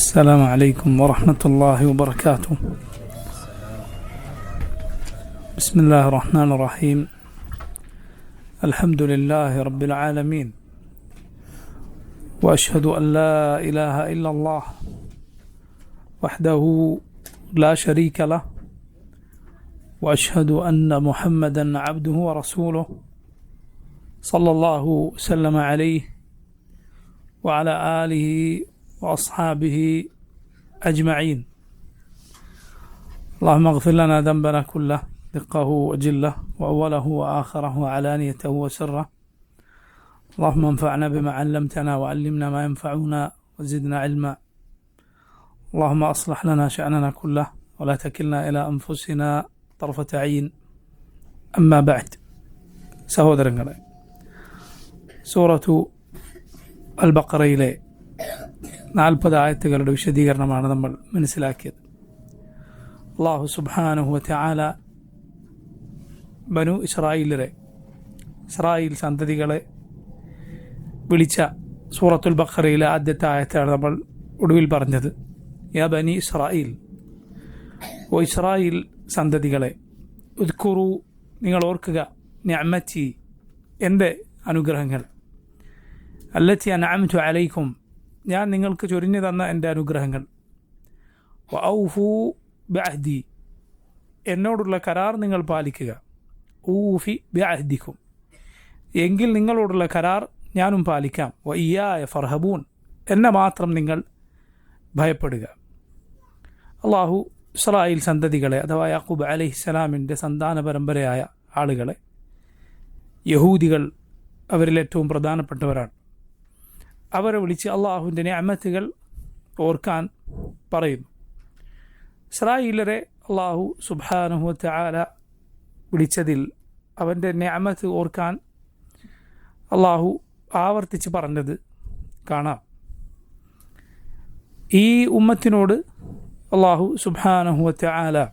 السلام عليكم ورحمة الله وبركاته. بسم الله الرحمن الرحيم. الحمد لله رب العالمين، وأشهد أن لا إله إلا الله وحده لا شريك له، وأشهد أن محمدا عبده ورسوله صلى الله وسلم عليه وعلى آله وأصحابه أجمعين. اللهم اغفر لنا ذنبنا كله، دقه وجله وأوله وآخره وعلانيته وسره. اللهم انفعنا بما علمتنا وعلمنا ما ينفعنا وزدنا علما. اللهم أصلح لنا شأننا كله ولا تكلنا إلى أنفسنا طرفة عين. أما بعد، സഹോദരങ്ങളെ, സൂറത്തു അൽ ബഖറയിലെ 40 ആയത്തുകളുടെ വിശദീകരണമാണ് നമ്മൾ മനസ്സിലാക്കിയത്. അല്ലാഹു സുബ്ഹാനഹു വ തആല ബനു ഇസ്രായേൽ സന്തതികളെ വിളിച്ച സൂറത്തുൽ ബഖറയിലെ ആദ്യത്തെ ആയത്താണ് നമ്മൾ ഒടുവിൽ പറഞ്ഞത്. യാ ബനി ഇസ്രായേൽ, ഓ ഇസ്രായേൽ സന്തതികളെ, ഉദ്കുറു, നിങ്ങൾ ഓർക്കുക, നിഅമതി, എൻ്റെ അനുഗ്രഹങ്ങൾ, അല്ലത്തി അൻഅംതു അലൈക്കും, ഞാൻ നിങ്ങൾക്ക് ചൊരിഞ്ഞു തന്ന എൻ്റെ അനുഗ്രഹങ്ങൾ, വഔഫു ബഅഹ്ദി, എന്നോടുള്ള കരാർ നിങ്ങൾ പാലിക്കുക, ഊഫി ബഅഹ്ദിക്കും, എങ്കിൽ നിങ്ങളോടുള്ള കരാർ ഞാനും പാലിക്കാം, വഇയ്യായ ഫർഹബൂൻ, എന്നെ മാത്രം നിങ്ങൾ ഭയപ്പെടുക. അള്ളാഹു ഇസ്രായേൽ സന്തതികളെ അഥവാ യാക്കൂബ് അലൈഹിസ്സലാമിൻ്റെ സന്താന പരമ്പരയായ ആളുകളെ, യഹൂദികൾ അവരിൽ ഏറ്റവും പ്രധാനപ്പെട്ടവരാണ്, അവരെ വിളിച്ച് അള്ളാഹുവിൻ്റെ നിഅമത്തുകൾ ഓർക്കാൻ പറയുന്നു. ഇസ്രായേലരെ അള്ളാഹു സുബ്ഹാനഹു വ തആല വിളിച്ചതിൽ അവൻ്റെ നിഅമത്ത് ഓർക്കാൻ അള്ളാഹു ആവർത്തിച്ച് പറഞ്ഞത് കാണാം. ഈ ഉമ്മത്തിനോട് അള്ളാഹു സുബ്ഹാനഹു വ തആല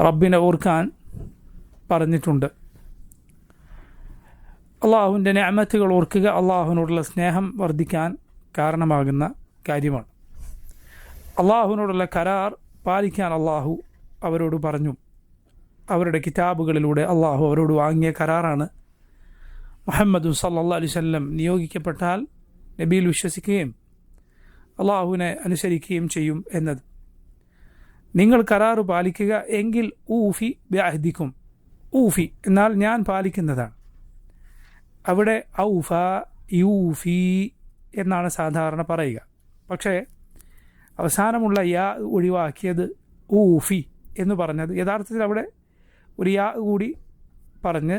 റബ്ബിനെ ഓർക്കാൻ പറഞ്ഞിട്ടുണ്ട്. അള്ളാഹുവിൻ്റെ നിഅമത്തുകൾ ഓർക്കുക അള്ളാഹുവിനോടുള്ള സ്നേഹം വർദ്ധിക്കാൻ കാരണമാകുന്ന കാര്യമാണ്. അള്ളാഹുവിനോടുള്ള കരാർ പാലിക്കാൻ അള്ളാഹു അവരോട് പറഞ്ഞു. അവരുടെ കിതാബുകളിലൂടെ അള്ളാഹു അവരോട് വാങ്ങിയ കരാറാണ് മുഹമ്മദ് സല്ലല്ലാഹു അലൈഹി വസല്ലം നിയോഗിക്കപ്പെട്ടാൽ നബിയിൽ വിശ്വസിക്കുകയും അള്ളാഹുവിനെ അനുസരിക്കുകയും ചെയ്യും എന്നത്. നിങ്ങൾ കരാറ് പാലിക്കുക, എങ്കിൽ ഊഫി ബഅഹ്ദിക്കും, ഊഫി എന്നാൽ ഞാൻ പാലിക്കുന്നതാണ്. അവിടെ ഔഫ യൂഫി എന്നാണ് സാധാരണ പറയുക. പക്ഷേ അവസാനമുള്ള യാ ഒഴിവാക്കിയത് ഊഫി എന്ന് പറഞ്ഞത് യഥാർത്ഥത്തിൽ അവിടെ ഒരു യാ കൂടി പറഞ്ഞ്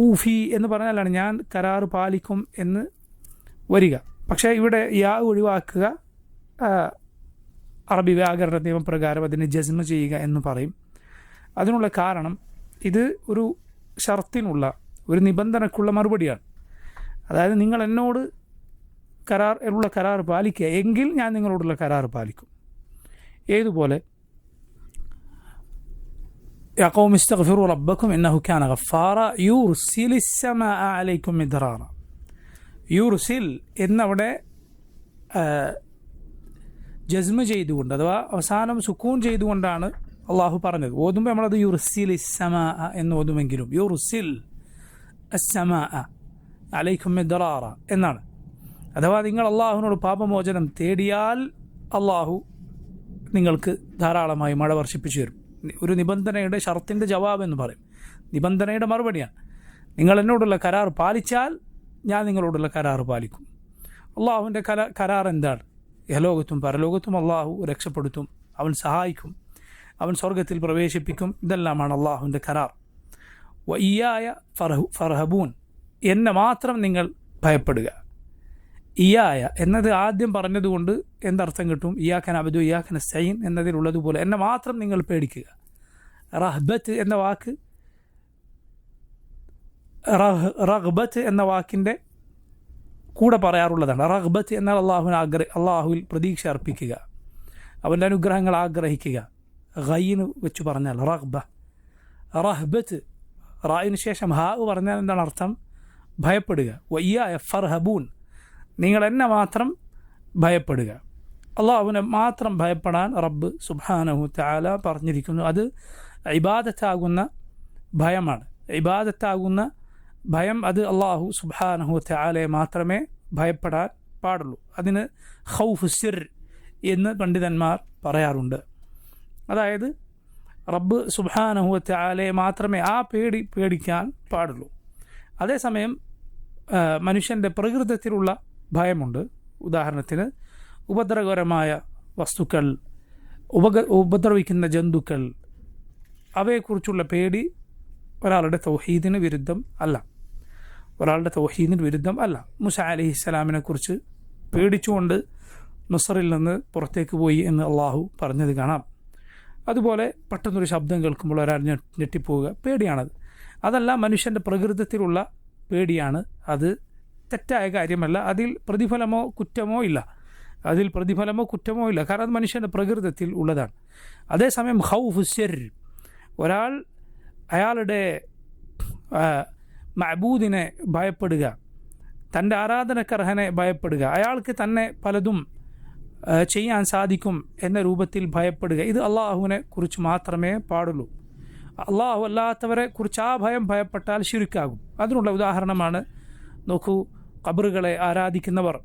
ഊഫി എന്ന് പറഞ്ഞാലാണ് ഞാൻ കരാറ് പാലിക്കും എന്ന് വരിക. പക്ഷേ ഇവിടെ യാ ഒഴിവാക്കുക അറബി വ്യാകരണ നിയമപ്രകാരം അതിനെ ജസ്മ ചെയ്യുക എന്ന് പറയും. അതിനുള്ള കാരണം ഇത് ഒരു ഷർത്തിനുള്ള, ഒരു നിബന്ധനക്കുള്ള മറുപടിയാണ്. അതായത് നിങ്ങൾ എന്നോട് കരാർ പാലിക്കുക, എങ്കിൽ ഞാൻ നിങ്ങളോടുള്ള കരാർ പാലിക്കും. ഏതുപോലെ യാ ഖൗമി ഇസ്തഗ്ഫിറൂ റബ്ബക്കും ഇന്നഹു കാന ഗഫാറ യുർസിലിസ് സമാഅ അലൈക്കും മിദ്റാറ. യുർസിൽ എന്നവിടെ ജസ്മ ചെയ്തുകൊണ്ട് അഥവാ അവസാനം സുക്കൂൻ ചെയ്തുകൊണ്ടാണ് അള്ളാഹു പറഞ്ഞത്. ഓതുമ്പോൾ നമ്മളത് യുർസിലിസ് സമാഅ എന്ന് ഓതുമെങ്കിലും യുർസിൽ അസ്സമാഅ അലൈക്കും മിദ്റാറ എന്നാണ്. അഥവാ നിങ്ങൾ അള്ളാഹുവിനോട് പാപമോചനം തേടിയാൽ അള്ളാഹു നിങ്ങൾക്ക് ധാരാളമായി മഴ വർഷിപ്പിച്ചു തരും. ഒരു നിബന്ധനയുടെ ഷർത്തിൻ്റെ ജവാബ് എന്ന് പറയും, നിബന്ധനയുടെ മറുപടിയാണ്. നിങ്ങൾ എന്നോടുള്ള കരാർ പാലിച്ചാൽ ഞാൻ നിങ്ങളോടുള്ള കരാർ പാലിക്കും. അള്ളാഹുവിൻ്റെ കരാർ എന്താണ്? യഹലോകത്തും പരലോകത്തും അള്ളാഹു രക്ഷപ്പെടുത്തും, അവൻ സഹായിക്കും, അവൻ സ്വർഗത്തിൽ പ്രവേശിപ്പിക്കും. ഇതെല്ലാമാണ് അള്ളാഹുവിൻ്റെ കരാർ. വഇയ്യായ ഫർഹബൂൻ, എന്നെ മാത്രം നിങ്ങൾ ഭയപ്പെടുക. ഇയായ എന്നത് ആദ്യം പറഞ്ഞതുകൊണ്ട് എന്തർത്ഥം കിട്ടും? ഇയ്യാക നഅ്ബുദു വഇയ്യാക നസ്തഈൻ എന്നതിലുള്ളതുപോലെ എന്നെ മാത്രം നിങ്ങൾ പേടിക്കുക. റഹ്ബത്ത് എന്ന വാക്ക് റഗ്ബത്ത് എന്ന വാക്കിൻ്റെ കൂടെ പറയാറുള്ളതാണ്. റഗ്ബത്ത് എന്നാൽ അള്ളാഹുവിൽ പ്രതീക്ഷ അർപ്പിക്കുക, അവൻ്റെ അനുഗ്രഹങ്ങൾ ആഗ്രഹിക്കുക. ഗൈന് വെച്ച് പറഞ്ഞാൽ റഗ്ബ. റഹ്ബത്ത് റായിന് ശേഷം ഹാ പറഞ്ഞാൽ എന്താണ് അർത്ഥം? ഭയപ്പെടുക. വയ്യായ ഫർഹബൂൻ, നിങ്ങൾ എന്നെ മാത്രം ഭയപ്പെടുക. അള്ളാഹുവിനെ മാത്രം ഭയപ്പെടാൻ റബ്ബ് സുബ്ഹാനഹു തആല പറഞ്ഞിരിക്കുന്നു. അത് ഇബാദത്താകുന്ന ഭയമാണ്. ഇബാദത്താകുന്ന ഭയം അത് അള്ളാഹു സുബ്ഹാനഹു തആലയെ മാത്രമേ ഭയപ്പെടാൻ പാടുള്ളൂ. അതിന് ഖൗഫ് സിർ എന്ന് പണ്ഡിതന്മാർ പറയാറുണ്ട്. അതായത് റബ്ബ് സുബ്ഹാനഹു തആലയെ മാത്രമേ ആ പേടിക്കാൻ പാടുള്ളൂ. അതേസമയം മനുഷ്യൻ്റെ പ്രകൃതത്തിലുള്ള ഭയമുണ്ട്. ഉദാഹരണത്തിന് ഉപദ്രവകരമായ വസ്തുക്കൾ, ഉപദ്രവിക്കുന്ന ജന്തുക്കൾ, അവയെക്കുറിച്ചുള്ള പേടി ഒരാളുടെ തൗഹീദിന് വിരുദ്ധം അല്ല. മൂസ അലൈഹിസ്സലാമിനെ കുറിച്ച് പേടിച്ചുകൊണ്ട് മിസ്റിൽ നിന്ന് പുറത്തേക്ക് പോയി എന്ന് അള്ളാഹു പറഞ്ഞത് കാണാം. അതുപോലെ പെട്ടെന്നൊരു ശബ്ദം കേൾക്കുമ്പോൾ ഒരാൾ ഞെട്ടിപ്പോവുക, പേടിയാണത്. അതല്ല മനുഷ്യൻ്റെ പ്രകൃതത്തിലുള്ള പേടിയാണ്. അത് തെറ്റായ കാര്യമല്ല. അതിൽ പ്രതിഫലമോ കുറ്റമോ ഇല്ല. കാരണം അത് മനുഷ്യൻ്റെ പ്രകൃതത്തിൽ ഉള്ളതാണ്. അതേസമയം ഖൗഫ് സിർ, ഒരാൾ അയാളുടെ മഅബൂദിനെ ഭയപ്പെടുക, തൻ്റെ ആരാധനക്കർഹനെ ഭയപ്പെടുക, അയാൾക്ക് തന്നെ പലതും ചെയ്യാൻ സാധിക്കും എന്ന രൂപത്തിൽ ഭയപ്പെടുക, ഇത് അള്ളാഹുവിനെ കുറിച്ച് മാത്രമേ പാടുള്ളൂ. അള്ളാഹു അല്ലാത്തവരെ കുറിച്ച് ആ ഭയപ്പെട്ടാൽ ശിർക്കാകും. അതിനുള്ള ഉദാഹരണമാണ്, നോക്കൂ, ഖബറുകളെ ആരാധിക്കുന്നവർ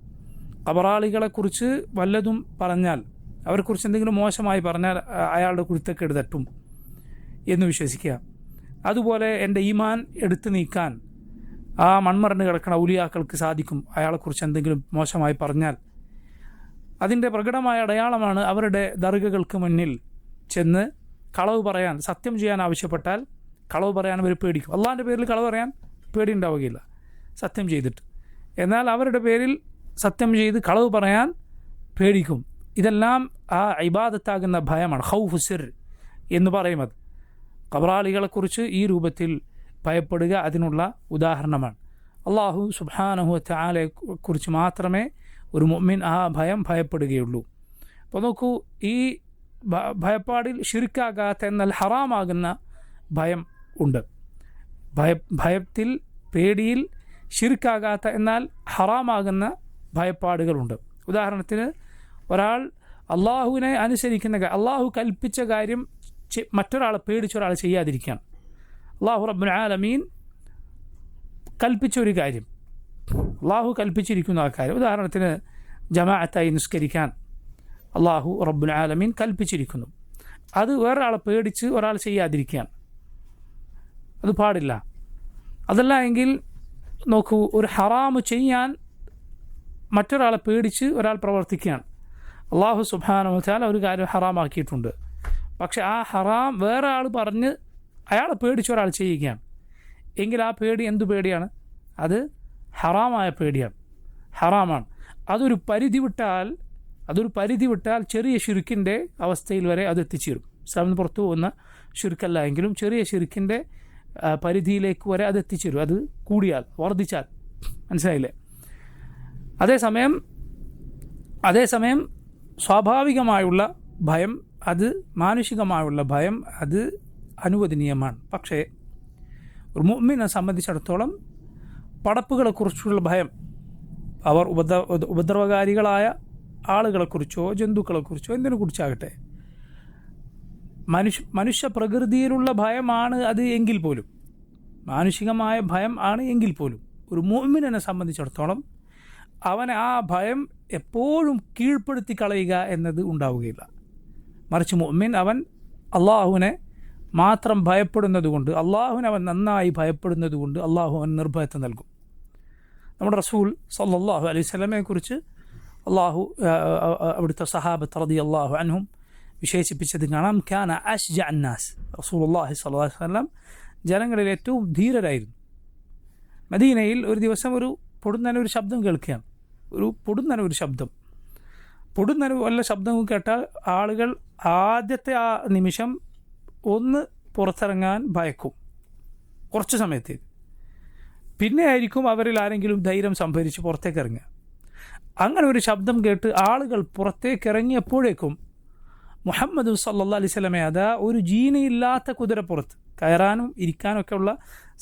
ഖബറാളികളെക്കുറിച്ച് വല്ലതും പറഞ്ഞാൽ, അവരെക്കുറിച്ച് എന്തെങ്കിലും മോശമായി പറഞ്ഞാൽ അയാളുടെ കുരുത്തക്കേട് തട്ടും എന്ന് വിശ്വസിക്കുക. അതുപോലെ എൻ്റെ ഈമാൻ എടുത്തു നീക്കാൻ ആ മൺമറഞ്ഞ് കിടക്കുന്ന ഔലിയാക്കൾക്ക് സാധിക്കും അയാളെക്കുറിച്ച് എന്തെങ്കിലും മോശമായി പറഞ്ഞാൽ. അതിൻ്റെ പ്രകടമായ അടയാളമാണ് അവരുടെ ദർഗകൾക്ക് മുന്നിൽ ചെന്ന് കളവ് പറയാൻ, സത്യം ചെയ്യാൻ ആവശ്യപ്പെട്ടാൽ കളവ് പറയാൻ അവർ പേടിക്കും. അള്ളാഹിൻ്റെ പേരിൽ കളവ് പറയാൻ പേടി ഉണ്ടാവുകയില്ല സത്യം ചെയ്തിട്ട്. എന്നാൽ അവരുടെ പേരിൽ സത്യം ചെയ്ത് കളവ് പറയാൻ പേടിക്കും. ഇതെല്ലാം ആ ഇബാദത്താകുന്ന ഭയമാണ്, ഖൗഫ് സിർ എന്ന് പറയുന്നത്. ഖബറാളികളെക്കുറിച്ച് ഈ രൂപത്തിൽ ഭയപ്പെടുക അതിനുള്ള ഉദാഹരണമാണ്. അള്ളാഹു സുബ്ഹാനഹു തആലയെ കുറിച്ച് മാത്രമേ ഒരു മുഅ്മിൻ ആ ഭയപ്പെടുകയുള്ളൂ. അപ്പോൾ നോക്കൂ, ഈ ഭയപ്പാടിൽ ശിർക്കാകാത്ത എന്നാൽ ഹറാമാകുന്ന ഭയം ഉണ്ട്. ഭയത്തിൽ, പേടിയിൽ ശിർക്കാകാത്ത എന്നാൽ ഹറാമാകുന്ന ഭയപ്പാടുകളുണ്ട്. ഉദാഹരണത്തിന് ഒരാൾ അള്ളാഹുവിനെ അനുസരിക്കുന്ന, അള്ളാഹു കൽപ്പിച്ച കാര്യം മറ്റൊരാളെ പേടിച്ചൊരാൾ ചെയ്യാതിരിക്കുകയാണ്. അള്ളാഹു റബ്ബുൽ ആലമീൻ കൽപ്പിച്ചൊരു കാര്യം, അള്ളാഹു കൽപ്പിച്ചിരിക്കുന്ന ആ കാര്യം, ഉദാഹരണത്തിന് ജമാഅത്തായി നിസ്കരിക്കാൻ അള്ളാഹു റബ്ബുൽ ആലമീൻ കൽപ്പിച്ചിരിക്കുന്നു. അത് വേറൊരാളെ പേടിച്ച് ഒരാൾ ചെയ്യാതിരിക്കുകയാണ്, അത് പാടില്ല. അതല്ല എങ്കിൽ നോക്കൂ, ഒരു ഹറാമ് ചെയ്യാൻ മറ്റൊരാളെ പേടിച്ച് ഒരാൾ പ്രവർത്തിക്കുകയാണ്. അള്ളാഹു സുബ്ഹാനഹു വ തആല ഒരു കാര്യം ഹറാമാക്കിയിട്ടുണ്ട്, പക്ഷെ ആ ഹറാം വേറെ ആൾ പറഞ്ഞ് അയാളെ പേടിച്ച് ഒരാൾ ചെയ്യുകയാണ് എങ്കിൽ ആ പേടി എന്തു പേടിയാണ്? അത് ഹറാമായ പേടിയാണ്, ഹറാമാണ്. അതൊരു പരിധി വിട്ടാൽ ചെറിയ ശിർക്കിൻ്റെ അവസ്ഥയിൽ വരെ അത് എത്തിച്ചേരും. ഇസ്ലാമിന് പുറത്തു പോകുന്ന ശിർക്കല്ല എങ്കിലും ചെറിയ ശിർക്കിൻ്റെ പരിധിയിലേക്ക് വരെ അത് എത്തിച്ചേരും, അത് കൂടിയാൽ, വർദ്ധിച്ചാൽ. മനസ്സിലായില്ലേ? അതേസമയം സ്വാഭാവികമായുള്ള ഭയം, അത് മാനുഷികമായുള്ള ഭയം, അത് അനുവദനീയമാണ്. പക്ഷേ ഒരു മുഅ്മിനെ സംബന്ധിച്ചിടത്തോളം പടപ്പുകളെക്കുറിച്ചുള്ള ഭയം, അവർ ഉപദ്രവകാരികളായ ആളുകളെക്കുറിച്ചോ ജന്തുക്കളെക്കുറിച്ചോ എന്തിനെക്കുറിച്ചാകട്ടെ, മനുഷ്യ പ്രകൃതിയിലുള്ള ഭയമാണ് അത് എങ്കിൽ പോലും, മാനുഷികമായ ഭയം ആണ് എങ്കിൽ പോലും, ഒരു മുഅ്മിനെ സംബന്ധിച്ചിടത്തോളം അവനെ ആ ഭയം എപ്പോഴും കീഴ്പ്പെടുത്തി കളയുക എന്നത് ഉണ്ടാവുകയില്ല. മറിച്ച് മുഅ്മിൻ അവൻ അള്ളാഹുവിനെ മാത്രം ഭയപ്പെടുന്നതുകൊണ്ട്, അള്ളാഹുവിനെ അവൻ നന്നായി ഭയപ്പെടുന്നതുകൊണ്ട് അള്ളാഹു അവൻ നിർഭയത്വം നൽകും. നമ്മുടെ റസൂൽ സല്ലല്ലാഹു അലൈഹി വസല്ലമയെ കുറിച്ച് അള്ളാഹു അവിടുത്തെ സഹാബത്ത് റളിയല്ലാഹു അൻഹും വിശേഷിപ്പിച്ചത് കാണാം. കാന അശ്ജഅ അന്നാസ്, റസൂലുള്ളാഹി സ്വല്ലല്ലാഹു അലൈഹി വസല്ലം ജനങ്ങളിൽ ഏറ്റവും ധീരരായിരുന്നു. മദീനയിൽ ഒരു ദിവസം ഒരു പൊടുന്നനൊരു ശബ്ദം കേൾക്കുകയാണ്, പൊടുന്നനൊരു വല്ല ശബ്ദവും കേട്ടാൽ ആളുകൾ ആദ്യത്തെ ആ നിമിഷം ഒന്ന് പുറത്തിറങ്ങാൻ ഭയക്കും, കുറച്ച് സമയത്തേക്ക്. പിന്നെ ആയിരിക്കും അവരിൽ ആരെങ്കിലും ധൈര്യം സംഭരിച്ച് പുറത്തേക്ക് ഇറങ്ങുക. അങ്ങനെ ഒരു ശബ്ദം കേട്ട് ആളുകൾ പുറത്തേക്ക് ഇറങ്ങിയപ്പോഴേക്കും മുഹമ്മദ് സല്ലല്ലാഹു അലൈഹി വസല്ലമയെ അതാ ഒരു ജീനിയില്ലാത്ത കുതിരപ്പുറത്ത് കയറാനും ഇരിക്കാനും ഒക്കെ ഉള്ള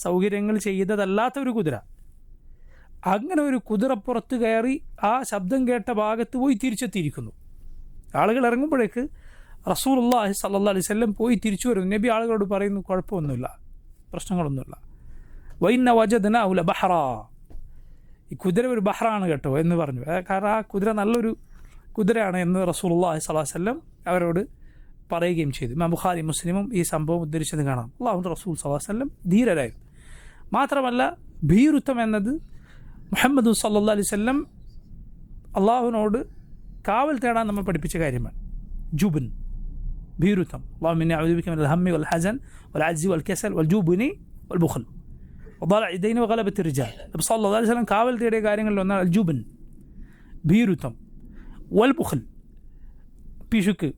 സൗകര്യങ്ങൾ ചെയ്തതല്ലാത്ത ഒരു കുതിര, അങ്ങനെ ഒരു കുതിരപ്പുറത്ത് കയറി ആ ശബ്ദം കേട്ട ഭാഗത്ത് പോയി തിരിച്ചെത്തിയിരിക്കുന്നു. ആളുകൾ ഇറങ്ങുമ്പോഴേക്ക് റസൂലുള്ളാഹി സ്വല്ലല്ലാഹു അലൈഹി വസല്ലം പോയി തിരിച്ചു വരുന്നു. നബി ആളുകളോട് പറയുന്നു, കുഴപ്പമൊന്നുമില്ല, പ്രശ്നങ്ങളൊന്നുമില്ല. വൈന്ന വജദ്നാഹു ലബഹ്റ, ഈ കുതിര ഒരു ബഹ്റാണ് കേട്ടോ എന്ന് പറഞ്ഞു. കാരണം ആ കുതിര നല്ലൊരു കുതിരയാണ് എന്ന് റസൂലുള്ളാഹി സ്വല്ലല്ലാഹു അലൈഹി വസല്ലം അവരോട് പറയുകയും ചെയ്തു. ഇമാം ബുഖാരി മുസ്ലിമും ഈ സംഭവം ഉദ്ധരിച്ചത് കാണാം. അല്ലാഹുവിൻ്റെ റസൂൽ സ്വല്ലല്ലാഹു അലൈഹി വസല്ലം ധീരരായിരുന്നു. മാത്രമല്ല ഭീരുത്വം എന്നത് മുഹമ്മദ് സല്ലല്ലാഹു അലൈഹി വസല്ലം അള്ളാഹുവിനോട് കാവൽ തേടാൻ നമ്മൾ പഠിപ്പിച്ച കാര്യമാണ്. ജുബൻ, ഭീരുത്വം. അല്ലാഹുമ്മ ഇന്നി അഊദു ബിക മിനൽ ഹമ്മി വൽ ഹസൻ വൽ അജ്സി വൽ കസൽ വൽ ജുബ്നി വൽ ബുഖൽ വദലഇ ദൈനി വഗലബത്തി റിജാൽ. നബി സല്ലല്ലാഹു അലൈഹി വസല്ലം കാവൽ തേടിയ കാര്യങ്ങളിൽ ഒന്നാണ് അൽ ജുബൻ, ഭീരുത്വം, വൽ ബുഖൽ, പിശുക്ക്.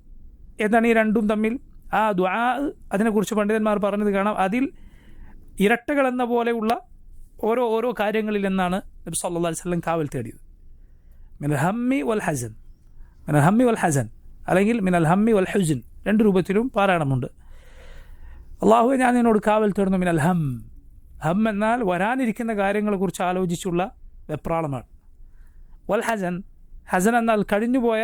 എന്താണ് ഈ രണ്ടും തമ്മിൽ? ആ ദുആ, അതിനെക്കുറിച്ച് പണ്ഡിതന്മാർ പറഞ്ഞത് കാണാം. അതിൽ ഇരട്ടകൾ എന്ന പോലെയുള്ള ഓരോ കാര്യങ്ങളിൽ നിന്നാണ് നബി സല്ലല്ലാഹു അലൈഹി വസല്ലം കാവൽ തേടിയത്. മിനൽ ഹമ്മി വൽ ഹസൻ, മിനൽ ഹമ്മി വൽ ഹസൻ, അല്ലെങ്കിൽ മിനൽ ഹമ്മി വൽ ഹുസ്ൻ, രണ്ട് രൂപത്തിലും പാരായണമുണ്ട്. അള്ളാഹുവെ ഞാൻ നിന്നോട് കാവൽ തേടുന്നു മിനൽ ഹം. ഹം എന്നാൽ വരാനിരിക്കുന്ന കാര്യങ്ങളെക്കുറിച്ച് ആലോചിച്ചുള്ള വെപ്രാളമാണ്. വൽ ഹസൻ, ഹസൻ എന്നാൽ കഴിഞ്ഞുപോയ